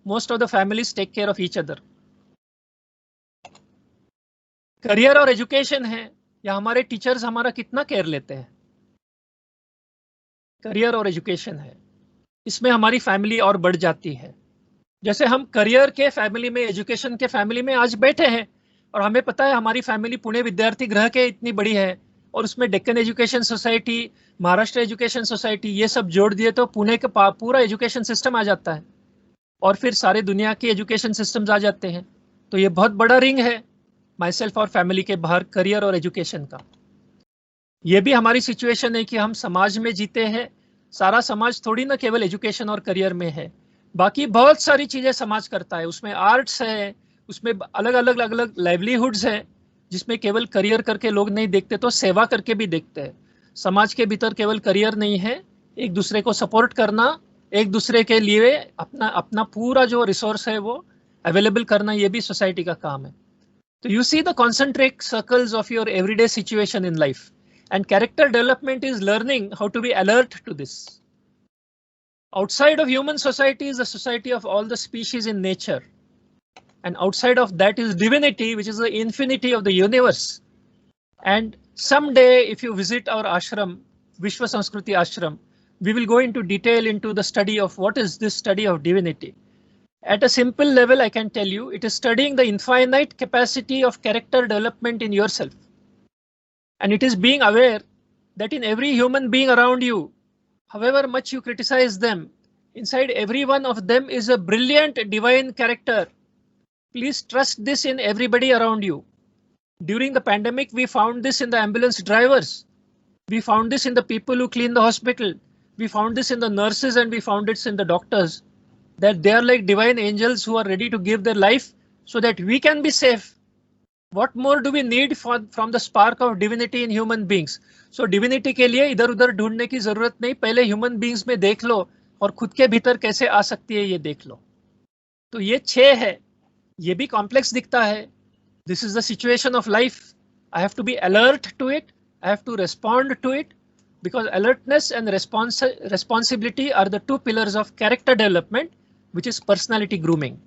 Most of the families take care of each other. Career और एजुकेशन है, या हमारे टीचर्स हमारा कितना केयर लेते हैं। करियर और एजुकेशन है, इसमें हमारी फैमिली और बढ़ जाती है। जैसे हम करियर के फैमिली में, एजुकेशन के फैमिली में आज बैठे हैं, और हमें पता है हमारी फैमिली पुणे विद्यार्थी गृह के इतनी बड़ी है, और उसमें Deccan education society, Maharashtra education society, ये सब जोड़ दिए तो पुणे का पूरा एजुकेशन सिस्टम आ जाता है, और फिर सारे दुनिया के एजुकेशन सिस्टम्स आ जाते हैं। तो ये बहुत बड़ा रिंग है माई सेल्फ और फैमिली के बाहर, करियर और एजुकेशन का। ये भी हमारी सिचुएशन है कि हम समाज में जीते हैं। सारा समाज थोड़ी ना केवल एजुकेशन और करियर में है, बाकी बहुत सारी चीजें समाज करता है। उसमें आर्ट्स है, उसमें अलग अलग लाइवलीहुड्स है, जिसमें केवल करियर करके लोग नहीं देखते, तो सेवा करके भी देखते हैं। समाज के भीतर केवल करियर नहीं है, एक दूसरे को सपोर्ट करना, एक दूसरे के लिए अपना अपना पूरा जो रिसोर्स है वो अवेलेबल करना, ये भी सोसाइटी का काम है। So you see the concentric circles of your everyday situation in life, and character development is learning how to be alert to this. Outside of human society is the society of all the species in nature, and outside of that is divinity, which is the infinity of the universe. And someday if you visit our ashram, Vishwa Sanskruti Ashram, we will go into detail into the study of what is this study of divinity. At a simple level, I can tell you, it is studying the infinite capacity of character development in yourself. And it is being aware that in every human being around you, however much you criticize them, inside every one of them is a brilliant divine character. Please trust this in everybody around you. During the pandemic, we found this in the ambulance drivers. We found this in the people who clean the hospital. We found this in the nurses, and we found it in the doctors. That they are like divine angels who are ready to give their life so that we can be safe. What more do we need from the spark of divinity in human beings? So divinity के लिए इधर उधर ढूंढने की जरूरत नहीं, पहले human beings में देख लो और खुद के भीतर कैसे आ सकती है ये देख लो। तो ये 6 है, ये भी कॉम्प्लेक्स दिखता है। This is the situation of life. I have to be alert to it. I have to respond to it because alertness and responsibility are the two pillars of character development, which is personality grooming.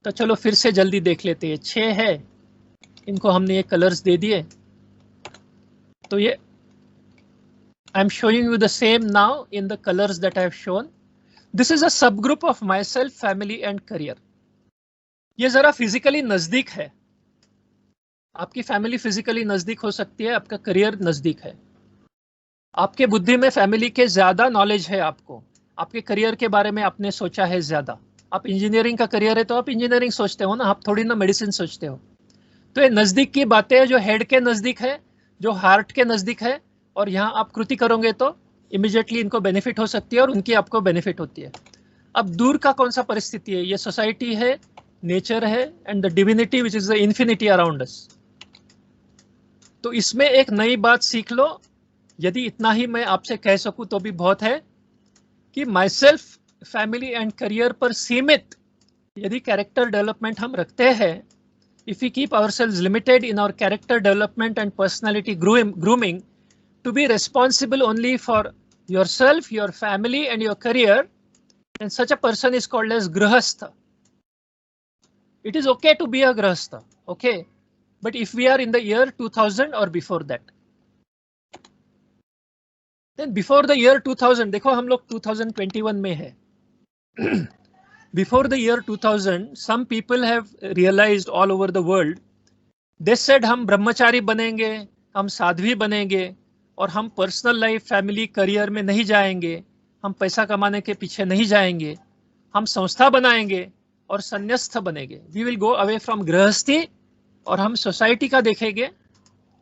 तो चलो फिर से जल्दी देख लेते हैं. 6 है, इनको हमने ये कलर्स दे दिए. तो ये I am showing you the same now in the colors that I have shown. This is a subgroup of myself, family and career. ये जरा फिजिकली नजदीक है. आपकी फैमिली फिजिकली नजदीक हो सकती है, आपका करियर नजदीक है. आपके बुद्धि में फैमिली के ज्यादा नॉलेज है आपको. आपके करियर के बारे में आपने सोचा है ज्यादा. आप इंजीनियरिंग का करियर है तो आप इंजीनियरिंग सोचते हो ना, आप थोड़ी ना मेडिसिन सोचते हो. तो ये नजदीक की बातें हैं जो हेड के नजदीक है, जो हार्ट के नजदीक है, और यहाँ आप कृति करोगे तो इमीडिएटली इनको बेनिफिट हो सकती है और उनकी आपको बेनिफिट होती है. अब दूर का कौन सा परिस्थिति है? ये सोसाइटी है, नेचर है and the divinity which is the infinity around us. तो इसमें एक नई बात सीख लो. यदि इतना ही मैं आपसे कह सकूं तो भी बहुत है कि my self, family and career पर सीमित यदि कैरेक्टर डेवलपमेंट हम रखते हैं, if we keep ourselves limited in our character development and personality grooming to be responsible only for yourself, your family and your career, then such a person is called as grahastha. It is okay to be a grahastha, okay, but if we are in the year 2000 or before that, then before the year 2000, देखो हम लोग 2021 में है. Before the year 2000, some people have realized all over the world. They said हम ब्रह्मचारी बनेंगे, हम साध्वी बनेंगे और हम पर्सनल लाइफ, फैमिली, करियर में नहीं जाएंगे, हम पैसा कमाने के पीछे नहीं जाएंगे, हम संस्था बनाएंगे और संन्यास्त बनेंगे. We will go away from गृहस्थी और हम सोसाइटी का देखेंगे.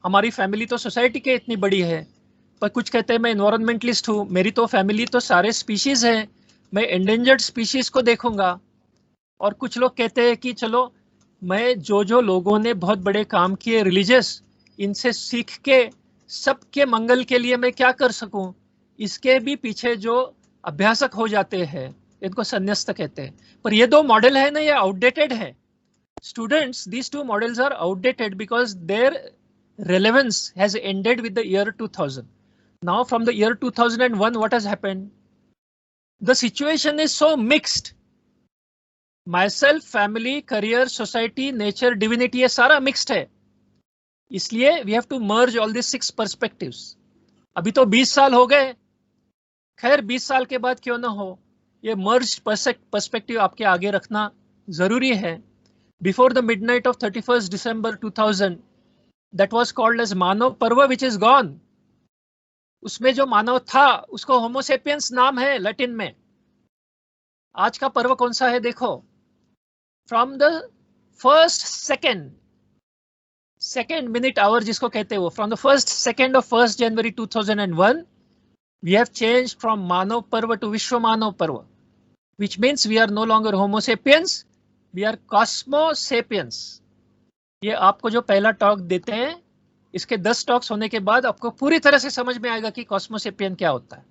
हमारी फैमिली तो सोसाइटी के इतनी बड़ी है, पर कुछ कहते हैं मैं एनवायरमेंटलिस्ट हूँ, मेरी तो फैमिली तो सारे स्पीशीज हैं, मैं एंडेंजर्ड स्पीशीज को देखूंगा. और कुछ लोग कहते हैं कि चलो मैं जो लोगों ने बहुत बड़े काम किए रिलीजियस, इनसे सीख के सबके मंगल के लिए मैं क्या कर सकूं, इसके भी पीछे जो अभ्यासक हो जाते हैं इनको संन्यास्त कहते हैं. पर ये दो मॉडल है ना, ये आउटडेटेड है. Students, these two models are outdated because their relevance has ended with the year 2000. Now from the year 2001, what has happened? The situation is so mixed. Myself, family, career, society, nature, divinity, ये सारा mixed है. इसलिए we have to merge all these 6 perspectives. अभी तो 20 साल हो गए, खैर 20 साल के बाद क्यों ना हो, ये merged perspective आपके आगे रखना जरूरी है. Before the midnight of 31st December 2000, that was called as मानव पर्व, which is gone. उसमें जो मानव था उसको होमो सेपियंस नाम है लैटिन में. आज का पर्व कौन सा है देखो. From the first second minute hour जिसको कहते हैं वो, from the first second of 1st January 2001 we have changed from मानव पर्व to विश्व मानव पर्व, which means we are no longer homo sapiens, we are cosmo sapiens. ये आपको जो पहला टॉक देते हैं, इसके 10 टॉक्स होने के बाद आपको पूरी तरह से समझ में आएगा कि कॉस्मोसेपियन क्या होता है.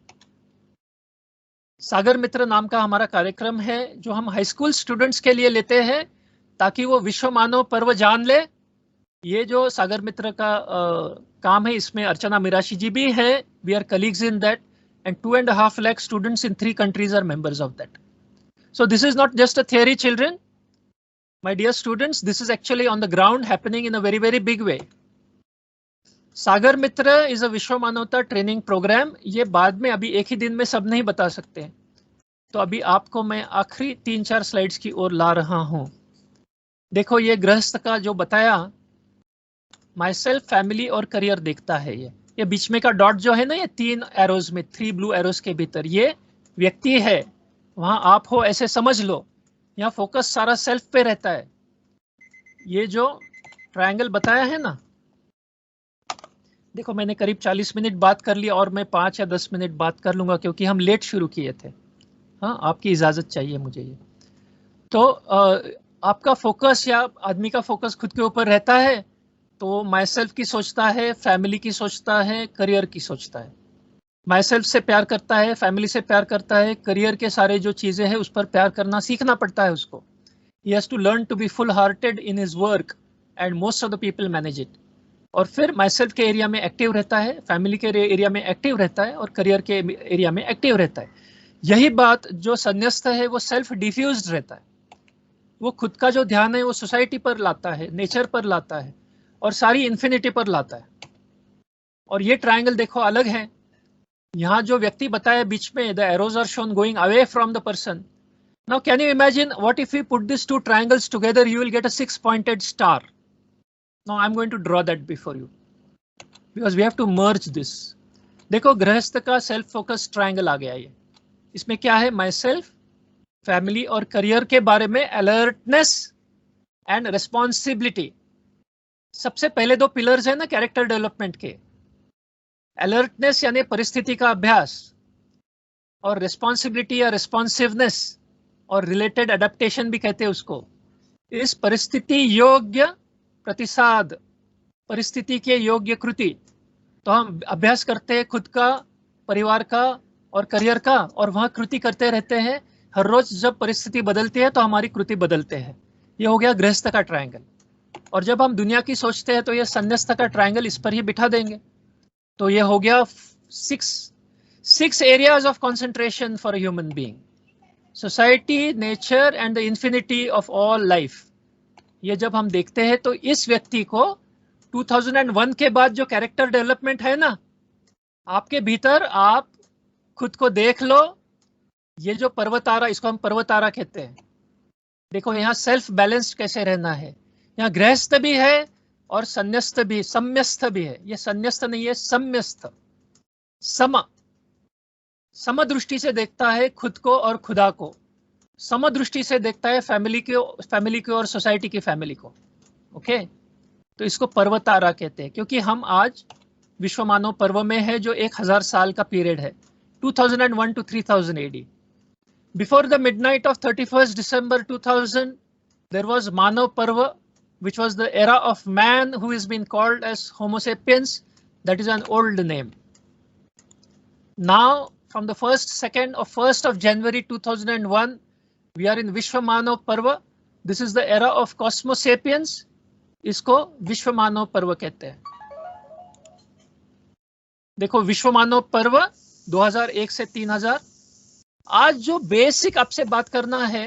सागर मित्र नाम का हमारा कार्यक्रम है जो हम हाई स्कूल स्टूडेंट्स के लिए लेते हैं ताकि वो विश्व मानव पर्व जान ले. ये जो सागर मित्र का काम है, इसमें अर्चना मिराशी जी भी है. We are colleagues in that and 2.5 lakh students in 3 countries are members of that. So this is not just a theory children. My dear students, this is actually on the ground happening in a very, very big way. Sagar Mitra is a विश्व मानवता training programme. ये बाद में, अभी एक ही दिन में सब नहीं बता सकते, तो अभी आपको मैं आखिरी 3-4 स्लाइड्स की ओर ला रहा हूं. देखो ये गृहस्थ का जो बताया, माई सेल्फ, फैमिली और करियर देखता है. ये बीच में का डॉट जो है ना, ये 3 एरोज में, 3 ब्लू एरोज के भीतर ये व्यक्ति है, वहां आप हो ऐसे समझ लो. यहाँ फोकस सारा सेल्फ पे रहता है. ये जो ट्रायंगल बताया है ना, देखो मैंने करीब 40 मिनट बात कर लिया और मैं 5 या 10 मिनट बात कर लूंगा क्योंकि हम लेट शुरू किए थे. हाँ, आपकी इजाजत चाहिए मुझे ये. तो आपका फोकस या आदमी का फोकस खुद के ऊपर रहता है, तो माई सेल्फ की सोचता है, फैमिली की सोचता है, करियर की सोचता है. माई सेल्फ से प्यार करता है, फैमिली से प्यार करता है, करियर के सारे जो चीजें हैं उस पर प्यार करना सीखना पड़ता है उसको. He has to learn to be full hearted in his work and most of the people manage it. और फिर माई सेल्फ के एरिया में एक्टिव रहता है, फैमिली के एरिया में एक्टिव रहता है और करियर के एरिया में एक्टिव रहता है। यही बात जो संन्यस्त है वो सेल्फ डिफ्यूज्ड रहता है, वो खुद का जो ध्यान है वो सोसाइटी पर लाता है, नेचर पर लाता है और सारी इन्फिनिटी पर लाता है। और ये ट्रायंगल देखो अलग है, यहाँ जो व्यक्ति बताया बीच में, the arrows are shown going away from the person. Now can you imagine what if you put this two triangles together, you will get a 6 pointed star. Now I am going to draw that before you because we have to merge this. देखो गृहस्थ का self focus triangle आ गया ये। इसमें क्या है, my self, family और career के बारे में अलर्टनेस एंड रिस्पॉन्सिबिलिटी। सबसे पहले दो पिलर्स है ना कैरेक्टर डेवलपमेंट के, अलर्टनेस यानी परिस्थिति का अभ्यास, और रिस्पॉन्सिबिलिटी या रिस्पॉन्सिवनेस और रिलेटेड अडेप्टेशन भी कहते हैं उसको। इस परिस्थिति योग्य प्रतिसाद, परिस्थिति के योग्य कृति, तो हम अभ्यास करते हैं खुद का, परिवार का और करियर का, और वह कृति करते रहते हैं हर रोज। जब परिस्थिति बदलती है तो हमारी कृति बदलते हैं। ये हो गया गृहस्थ का ट्रायंगल। और जब हम दुनिया की सोचते हैं तो ये संन्यस्त का ट्रायंगल इस पर ही बिठा देंगे। तो ये हो गया 6 areas of concentration for a human being, society, nature and the infinity of all life. ये जब हम देखते हैं तो इस व्यक्ति को 2001 के बाद जो कैरेक्टर डेवलपमेंट है ना आपके भीतर, आप खुद को देख लो। ये जो पर्वतारा, इसको हम पर्वतारा कहते हैं। देखो यहाँ सेल्फ बैलेंस्ड कैसे रहना है। यहाँ गृहस्थ भी है और संन्यस्त भी, सम्यस्थ भी है। ये संन्यस्त नहीं है, सम्यस्थ। सम दृष्टि से देखता है खुद को और खुदा को, सम दृष्टि से देखता है फैमिली की और सोसाइटी की फैमिली को। ओके, तो इसको पर्वतारा कहते हैं क्योंकि हम आज विश्व मानव पर्व में है जो 1000 साल का पीरियड है, 2001 to 3000 AD. Before the midnight of 31st December 2000, there was Manav Parva, which was the era of man who is been called as Homo sapiens. That is an old name. Now, from the 1st of January 2001, we are in Vishwa Manav Parva. This is the era of Cosmo sapiens. इसको विश्व मानव पर्व कहते हैं। देखो विश्व मानव पर्व 2001 से 3000। आज जो बेसिक आपसे बात करना है,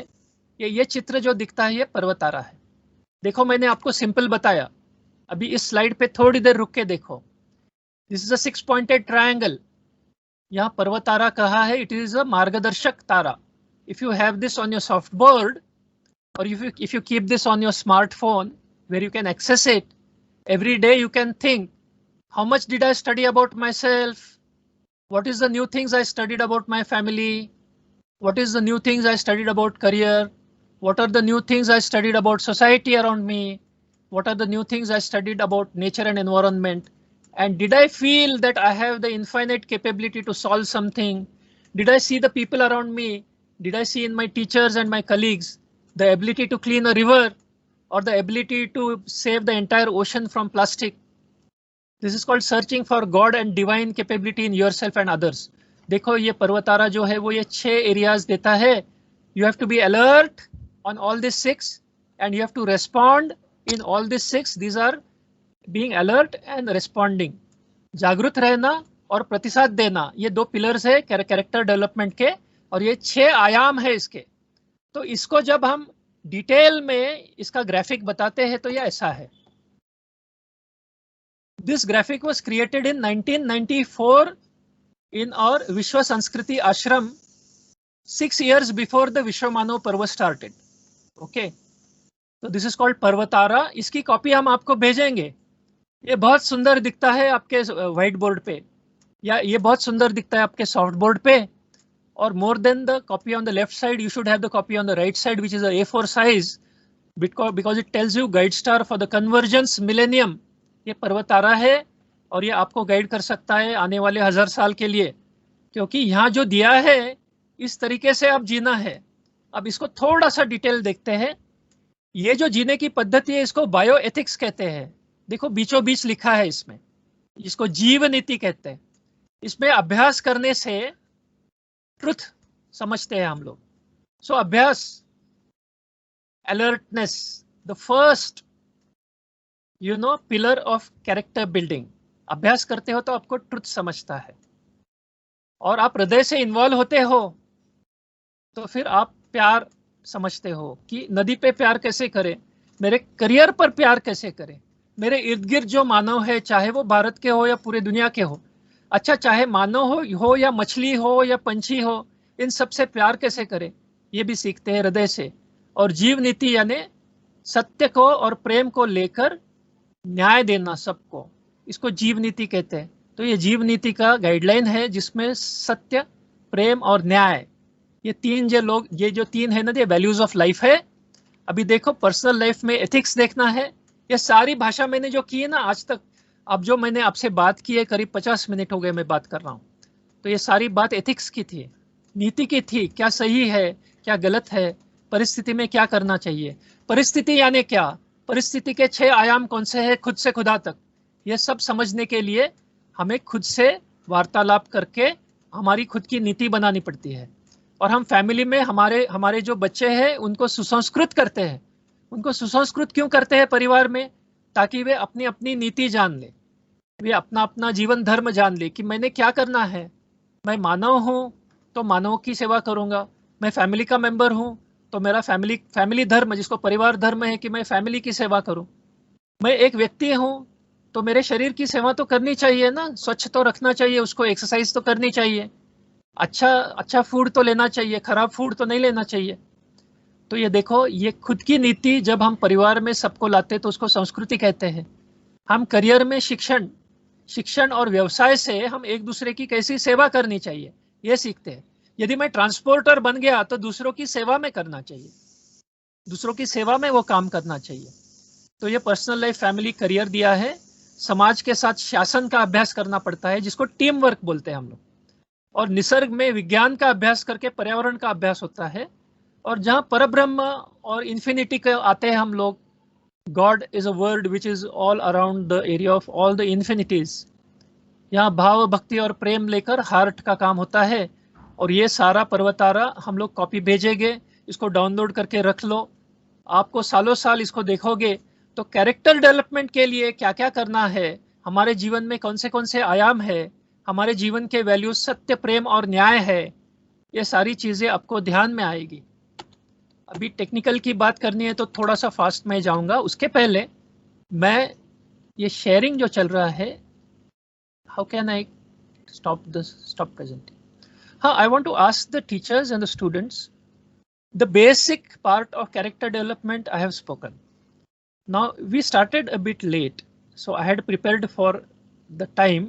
ये चित्र जो दिखता है ये पर्वतारा है। देखो मैंने आपको सिंपल बताया, अभी इस स्लाइड पे थोड़ी देर रुक के देखो। This is a 6 pointed triangle. यहाँ पर्वतारा कहा है, इट इज अ मार्गदर्शक तारा। If you have this on your soft board or if you keep this on your smartphone where you can access it every day, you can think, how much did I study about myself? What is the new things I studied about my family? What is the new things I studied about career? What are the new things I studied about society around me? What are the new things I studied about nature and environment? And did I feel that I have the infinite capability to solve something? Did I see the people around me? Did I see in my teachers and my colleagues the ability to clean a river or the ability to save the entire ocean from plastic? This is called searching for God and divine capability in yourself and others. देखो ये पर्वतारा जो है वो ये 6 areas देता है। You have to be alert on all these 6 and you have to respond in all these 6. These are being alert and responding. जागरूक रहना और प्रतिसाद देना, ये 2 पिलर्स है कैरेक्टर डेवलपमेंट के, और ये 6 आयाम है इसके। तो इसको जब हम डिटेल में इसका ग्राफिक बताते हैं तो ये ऐसा है। This graphic was created in 1994 in our Vishwa Sanskriti Ashram, 6 years before the Vishwa Manav Parva started. Okay, so this is called Parvatara. इसकी कॉपी हम आपको भेजेंगे। ये बहुत सुंदर दिखता है आपके व्हाइट बोर्ड पे, या ये बहुत सुंदर दिखता है आपके सॉफ्ट बोर्ड पे, और more than the copy on the left side, you should have the copy on the right side, which is a A4 size, because it tells you guide star for the convergence millennium. ये पर्वतारा है और ये आपको guide कर सकता है आने वाले 1000 साल के लिए, क्योंकि यहाँ जो दिया है इस तरीके से आप जीना है। अब इसको थोड़ा सा डिटेल देखते हैं। ये जो जीने की पद्धति है इसको बायो एथिक्स कहते हैं। देखो बीचों बीच लिखा है इसमें, इसको जीव नीति कहते हैं। इसमें अभ्यास करने से ट्रुथ समझते हैं हम लोग। सो अभ्यास, alertness, the first you know pillar of character building. अभ्यास करते हो तो आपको ट्रुथ समझता है, और आप हृदय से इन्वॉल्व होते हो तो फिर आप प्यार समझते हो कि नदी पे प्यार कैसे करें, मेरे करियर पर प्यार कैसे करें, मेरे इर्द गिर्द जो मानव है, चाहे वो भारत के हो या पूरे दुनिया के हो, अच्छा चाहे मानव हो या मछली हो या पंछी हो, इन सबसे प्यार कैसे करें, ये भी सीखते हैं हृदय से। और जीव नीति यानी सत्य को और प्रेम को लेकर न्याय देना सबको, इसको जीव नीति कहते हैं। तो ये जीव नीति का गाइडलाइन है जिसमें सत्य, प्रेम और न्याय, ये तीन जो तीन है ना, ये वैल्यूज ऑफ लाइफ है। अभी देखो पर्सनल लाइफ में एथिक्स देखना है। ये सारी भाषा मैंने जो की है ना आज तक, अब जो मैंने आपसे बात की है, करीब 50 मिनट हो गए मैं बात कर रहा हूँ, तो ये सारी बात एथिक्स की थी, नीति की थी, क्या सही है क्या गलत है, परिस्थिति में क्या करना चाहिए। परिस्थिति यानी क्या, परिस्थिति के 6 आयाम कौन से हैं, खुद से खुदा तक, ये सब समझने के लिए हमें खुद से वार्तालाप करके हमारी खुद की नीति बनानी पड़ती है। और हम फैमिली में हमारे जो बच्चे हैं उनको सुसंस्कृत करते हैं। उनको सुसंस्कृत क्यों करते हैं परिवार में, ताकि वे अपनी अपनी नीति जान ले, वे अपना अपना जीवन धर्म जान ले कि मैंने क्या करना है। मैं मानव हूँ तो मानव की सेवा करूँगा, मैं फैमिली का मेंबर हूँ तो मेरा फैमिली धर्म, जिसको परिवार धर्म है कि मैं फैमिली की सेवा करूँ। मैं एक व्यक्ति हूँ तो मेरे शरीर की सेवा तो करनी चाहिए ना, स्वच्छ तो रखना चाहिए उसको, एक्सरसाइज तो करनी चाहिए, अच्छा फूड तो लेना चाहिए, खराब फूड तो नहीं लेना चाहिए। तो ये देखो, ये खुद की नीति जब हम परिवार में सबको लाते तो उसको संस्कृति कहते हैं। हम करियर में शिक्षण और व्यवसाय से हम एक दूसरे की कैसी सेवा करनी चाहिए ये सीखते हैं। यदि मैं ट्रांसपोर्टर बन गया तो दूसरों की सेवा में करना चाहिए, दूसरों की सेवा में वो काम करना चाहिए। तो ये पर्सनल लाइफ, फैमिली, करियर दिया है। समाज के साथ शासन का अभ्यास करना पड़ता है जिसको टीम वर्क बोलते हैं हम लोग। और निसर्ग में विज्ञान का अभ्यास करके पर्यावरण का अभ्यास होता है। और जहाँ परब्रह्म और इन्फिनिटी के आते हैं हम लोग, God is a word which is all around the area of all the infinities. यहाँ भाव, भक्ति और प्रेम लेकर हार्ट का काम होता है। और ये सारा पर्वतारा हम लोग कॉपी भेजेंगे, इसको डाउनलोड करके रख लो, आपको सालों साल इसको देखोगे तो कैरेक्टर डेवलपमेंट के लिए क्या क्या करना है, हमारे जीवन में कौन से आयाम है, हमारे जीवन के वैल्यूज सत्य, प्रेम और न्याय है, ये सारी चीजें आपको ध्यान में आएगी। अभी टेक्निकल की बात करनी है तो थोड़ा सा फास्ट में जाऊंगा। उसके पहले मैं ये शेयरिंग जो चल रहा है, how can I stop presenting. हाँ, I want to ask the teachers and the students, the basic part of character development I have spoken. Now we started a bit late, so I had prepared for the time.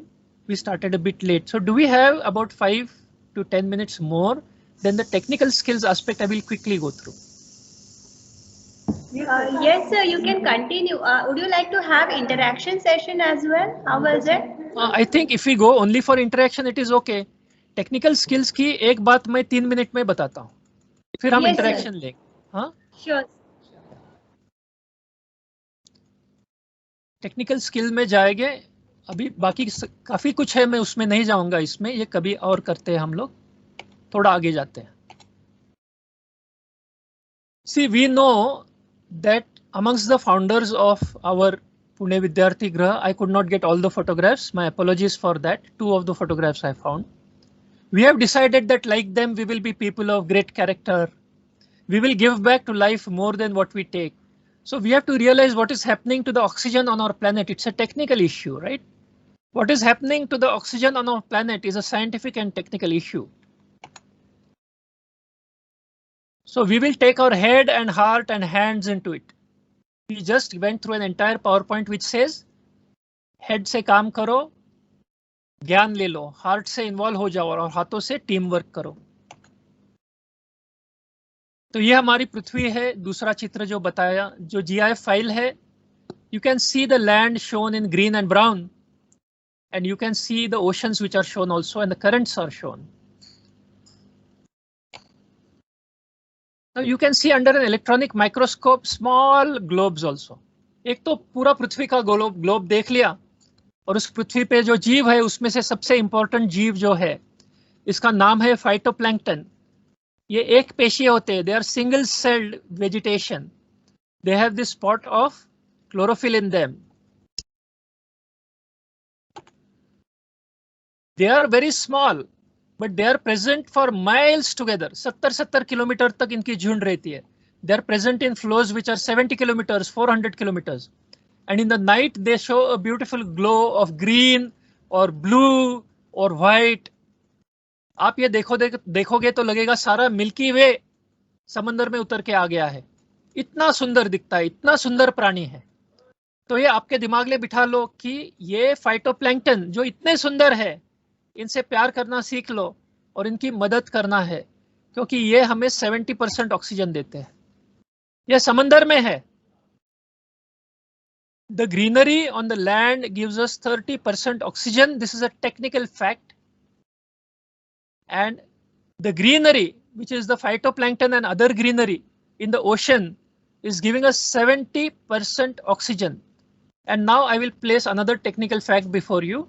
We started a bit late, so do we have about 5 to 10 minutes more? Then the technical skills aspect I will quickly go through. Yes sir, you can continue. Would you like to have interaction session as well? How was it? I think if we go only for interaction it is okay. Technical skills की एक बात मैं 3 minute में बताता हूँ, फिर हम interaction लेंगे। हाँ, श्योर। टेक्निकल स्किल में जाएंगे। अभी बाकी काफी कुछ है, मैं उसमें नहीं जाऊंगा, इसमें ये कभी और करते हैं हम लोग, थोड़ा आगे जाते हैं। See, we know that amongst the founders of our Pune Vidyarthi Graha, I could not get all the photographs. My apologies for that. 2 of the photographs I found. We have decided that like them, we will be people of great character. We will give back to life more than what we take. So we have to realize what is happening to the oxygen on our planet. It's a technical issue, right? What is happening to the oxygen on our planet is a scientific and technical issue. So we will take our head and heart and hands into it. We just went through an entire PowerPoint which says, head से काम करो, ज्ञान ले लो, heart से involve हो जाओ और हाथों से टीम वर्क करो। तो ये हमारी पृथ्वी है। दूसरा चित्र जो बताया, जो GIF फाइल है, you can see the land shown in green and brown, and you can see the oceans which are shown also, and the currents are shown. Now you can see under an electronic microscope small globes also. एक तो पूरा पृथ्वी का globe देख लिया, और उस पृथ्वी पे जो जीव है उसमें से सबसे इंपॉर्टेंट जीव जो है, इसका नाम है फाइटोप्लैंक्टन। ये एक पेशीय होते हैं, they are single celled vegetation, they have this spot of chlorophyll in them, they are very small, but they are present for miles together. 70 kilometre तक इनकी झुंड रहती है. They are present in flows which are 70 kilometers, 400 kilometers. And in the night, they show a beautiful glow of green or blue or white. आप ये देखोगे तो लगेगा सारा मिल्की वे समंदर में उतर के आ गया है. इतना सुंदर दिखता है, इतना सुंदर प्राणी है. तो ये आपके दिमाग में बिठा लो कि ये फाइटोप्लैंक्टन जो इतने सुंदर है, इनसे प्यार करना सीख लो और इनकी मदद करना है, क्योंकि ये हमें 70% ऑक्सीजन देते हैं. यह समंदर में है. The greenery on the land gives us 30% oxygen. This is a technical fact. And the greenery, which is the phytoplankton and other greenery in the ocean, is giving us 70% oxygen. And now I will place another technical fact before you.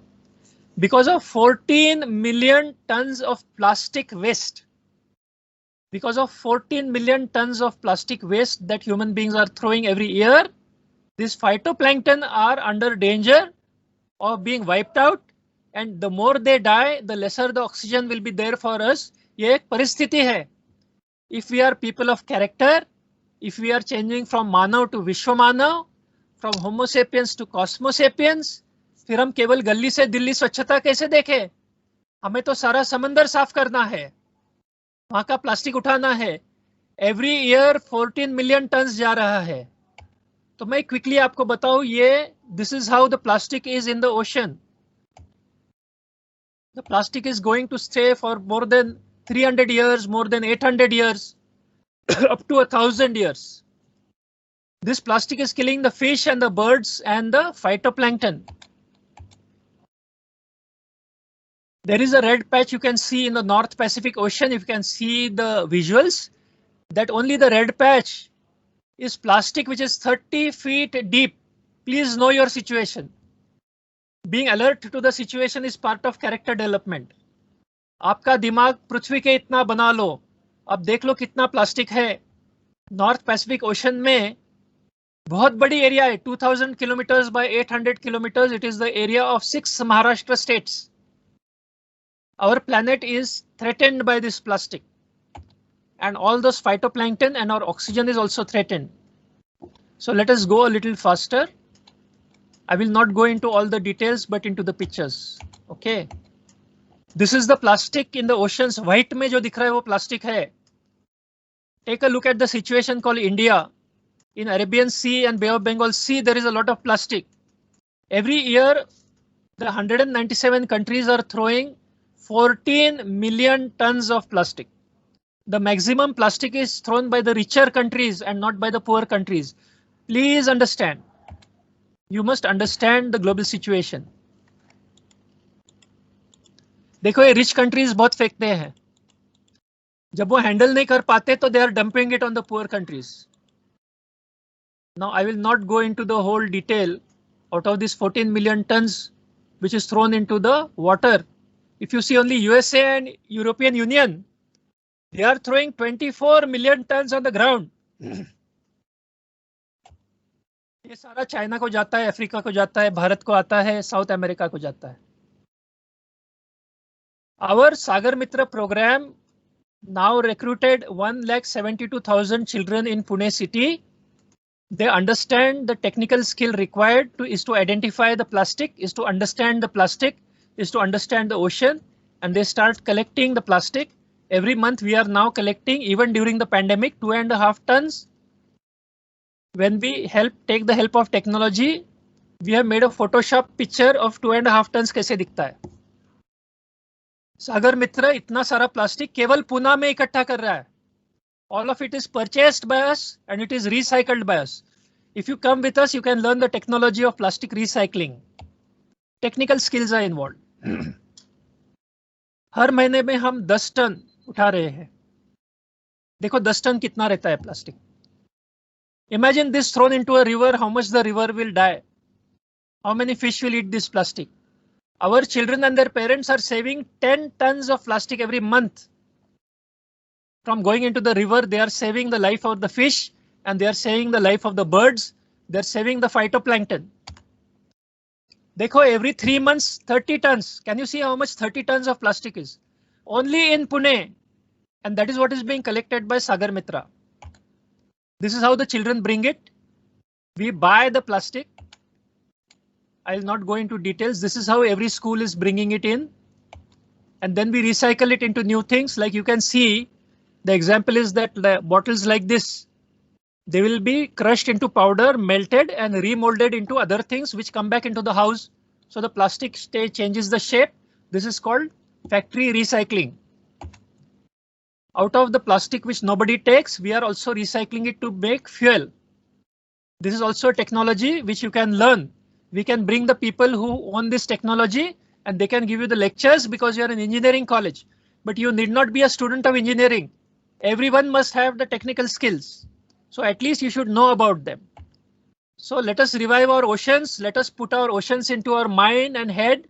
Because of 14 million tons of plastic waste, because of 14 million tons of plastic waste that human beings are throwing every year, these phytoplankton are under danger of being wiped out, and the more they die, the lesser the oxygen will be there for us. ये एक परिस्थिति है. If we are people of character, if we are changing from Manav to विश्वमानव, from homo sapiens to cosmo sapiens, फिर हम केवल गली से दिल्ली स्वच्छता कैसे देखें? हमें तो सारा समंदर साफ करना है, वहां का प्लास्टिक उठाना है. एवरी ईयर 14 मिलियन टन जा रहा है. तो मैं क्विकली आपको बताऊं, ये this is how the plastic is in the ocean. The plastic is going to stay for more than 300 years, more than 800 years, up to 1,000 years. This plastic is killing the fish and the birds and the phytoplankton. There is a red patch you can see in the North Pacific Ocean. If you can see the visuals, that only the red patch is plastic which is 30 feet deep. Please know your situation. Being alert to the situation is part of character development. आपका दिमाग पृथ्वी के इतना बना लो. अब देख लो कितना plastic है. North Pacific ocean में बहुत बड़ी एरिया है, 2000 kilometers by 800 kilometers. It is the area of 6 Maharashtra states. Our planet is threatened by this plastic, and all those phytoplankton and our oxygen is also threatened. So let us go a little faster. I will not go into all the details, but into the pictures. Okay. This is the plastic in the oceans. White में जो दिख रहा है वो plastic है. Take a look at the situation called India. In Arabian Sea and Bay of Bengal Sea, there is a lot of plastic. Every year, the 197 countries are throwing 14 million tons of plastic. The maximum plastic is thrown by the richer countries and not by the poor countries. Please understand. You must understand the global situation. देखो ये rich countries बहुत फेंकते हैं. जब वो handle नहीं कर पाते तो they are dumping it on the poor countries. Now I will not go into the whole detail. Out of these 14 million tons which is thrown into the water, if you see only USA and European Union, they are throwing 24 million tons on the ground. ये सारा China को जाता है, Africa को जाता है, भारत को आता है, साउथ अमेरिका को जाता है. Our Sagar Mitra program now recruited 1,72,000 children in Pune city. They understand the technical skill required is to identify the plastic, is to understand the plastic, is to understand the ocean, and they start collecting the plastic. Every month we are now collecting, even during the pandemic, 2.5 tons. When we take the help of technology, we have made a Photoshop picture of 2.5 tons कैसे दिखता है. सागर मित्र इतना सारा plastic केवल पुणे में इकट्ठा कर रहा है. All of it is purchased by us and it is recycled by us. If you come with us, you can learn the technology of plastic recycling. Technical skills are involved. हर महीने में हम 10 ton उठा रहे हैं. देखो 10 ton कितना रहता है plastic. Imagine this thrown into a river, how much the river will die. How many fish will eat this plastic? Our children and their parents are saving 10 tons of plastic every month. From going into the river, they are saving the life of the fish and they are saving the life of the birds. They're saving the phytoplankton. देखो, every 3 months 30 tons. Can you see how much 30 tons of plastic is? Only in Pune. And that is what is being collected by Sagar Mitra. This is how the children bring it. We buy the plastic. I'll not go into details. This is how every school is bringing it in. And then we recycle it into new things. Like you can see, the example is that the bottles like this, they will be crushed into powder, melted and remolded into other things which come back into the house. So the plastic changes the shape. This is called factory recycling. Out of the plastic which nobody takes, we are also recycling it to make fuel. This is also a technology which you can learn. We can bring the people who own this technology and they can give you the lectures because you are in engineering college. But you need not be a student of engineering. Everyone must have the technical skills. So at least you should know about them. So let us revive our oceans. Let us put our oceans into our mind and head.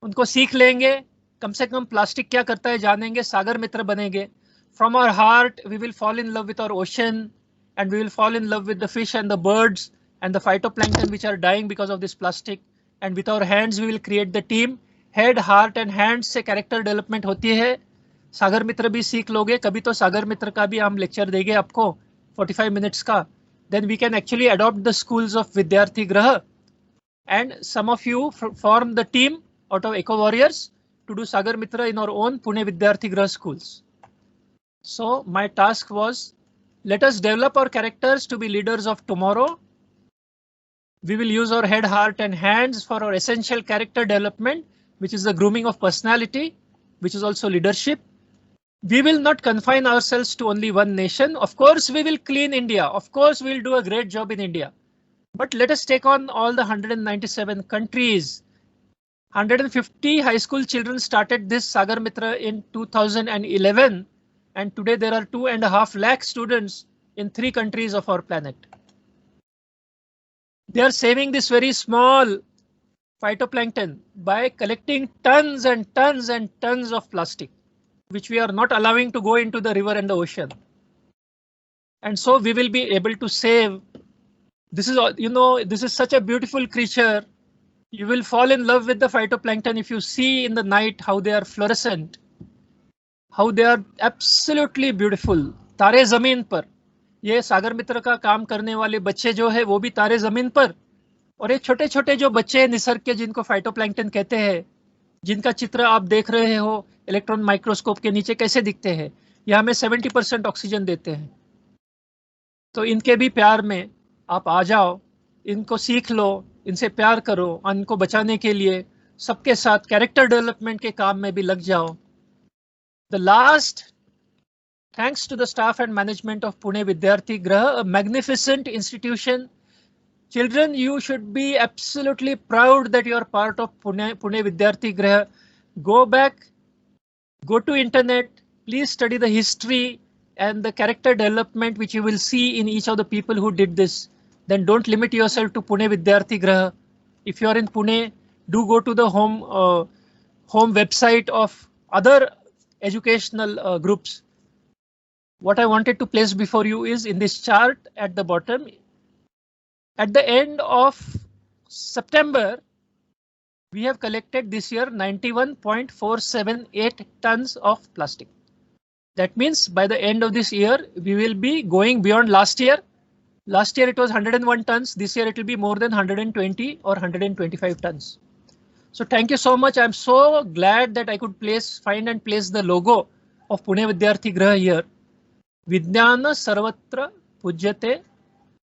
उनको सीख लेंगे. कम से कम plastic क्या करता है जानेंगे. सागर मित्र बनेंगे. From our heart, we will fall in love with our ocean and we will fall in love with the fish and the birds and the phytoplankton which are dying because of this plastic. And with our hands, we will create the team. Head, heart and hands से character development होती है. सागर मित्र भी सीख लोगे. कभी तो सागर मित्र का भी हम लेक्चर देंगे आपको 45 minutes का. Then we can actually adopt the schools of Vidyarthi Graha. And some of you form the team out of Eco Warriors to do Sagar Mitra in our own Pune Vidyarthi Graha schools. So my task was, let us develop our characters to be leaders of tomorrow. We will use our head, heart and hands for our essential character development, which is the grooming of personality, which is also leadership. We will not confine ourselves to only one nation. Of course, we will clean India. Of course, we'll do a great job in India. But let us take on all the 197 countries. 150 high school children started this Sagar Mitra in 2011. And today there are 2.5 lakh students in 3 countries of our planet. They are saving this very small phytoplankton by collecting tons and tons and tons of plastic, which we are not allowing to go into the river and the ocean. And so we will be able to save. This is, this is such a beautiful creature. You will fall in love with the phytoplankton if you see in the night how they are fluorescent, how they are absolutely beautiful. तारे जमीन पर, ये सागर मित्र का काम करने वाले बच्चे जो है वो भी तारे जमीन पर, और ये छोटे छोटे जो बच्चे हैं निसर्ग के जिनको फाइटोप्लैंक्टन कहते हैं, जिनका चित्र आप देख रहे हो इलेक्ट्रॉन माइक्रोस्कोप के नीचे कैसे दिखते हैं, ये हमें 70% ऑक्सीजन देते हैं. तो इनके भी प्यार में आप आ जाओ, इनको सीख लो, इनसे प्यार करो, इनको बचाने के लिए सबके साथ कैरेक्टर डेवलपमेंट के काम में भी लग जाओ. The last, thanks to the staff and management of Pune Vidyarthi Graha, a magnificent institution. Children, you should be absolutely proud that you are part of Pune Vidyarthi Graha. Go back, go to internet, please study the history and the character development which you will see in each of the people who did this. Then don't limit yourself to Pune Vidyarthi Graha. If you are in Pune, do go to the home website of other educational groups. What I wanted to place before you is in this chart at the bottom. At the end of September, we have collected this year 91.478 tons of plastic. That means by the end of this year, we will be going beyond last year. Last year it was 101 tons. This year it will be more than 120 or 125 tons. So thank you so much. I'm so glad that I could find and place the logo of Pune Vidyarthi Graha here. Vijnana Sarvatra Pujyate.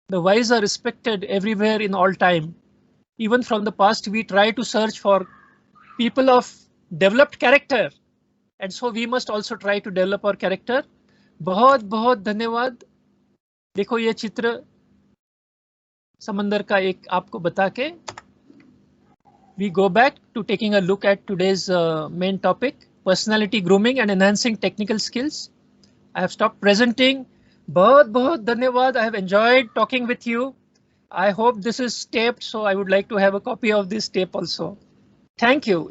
The wise are respected everywhere in all time. Even from the past, we try to search for people of developed character. And so we must also try to develop our character. बहुत बहुत धन्यवाद. देखो ये चित्र समंदर का एक आपको बता के we go back to taking a look at today's main topic, personality grooming and enhancing technical skills. I have stopped presenting. बहुत बहुत धन्यवाद. I have enjoyed talking with you. I hope this is taped, so I would like to have a copy of this tape also. Thank you.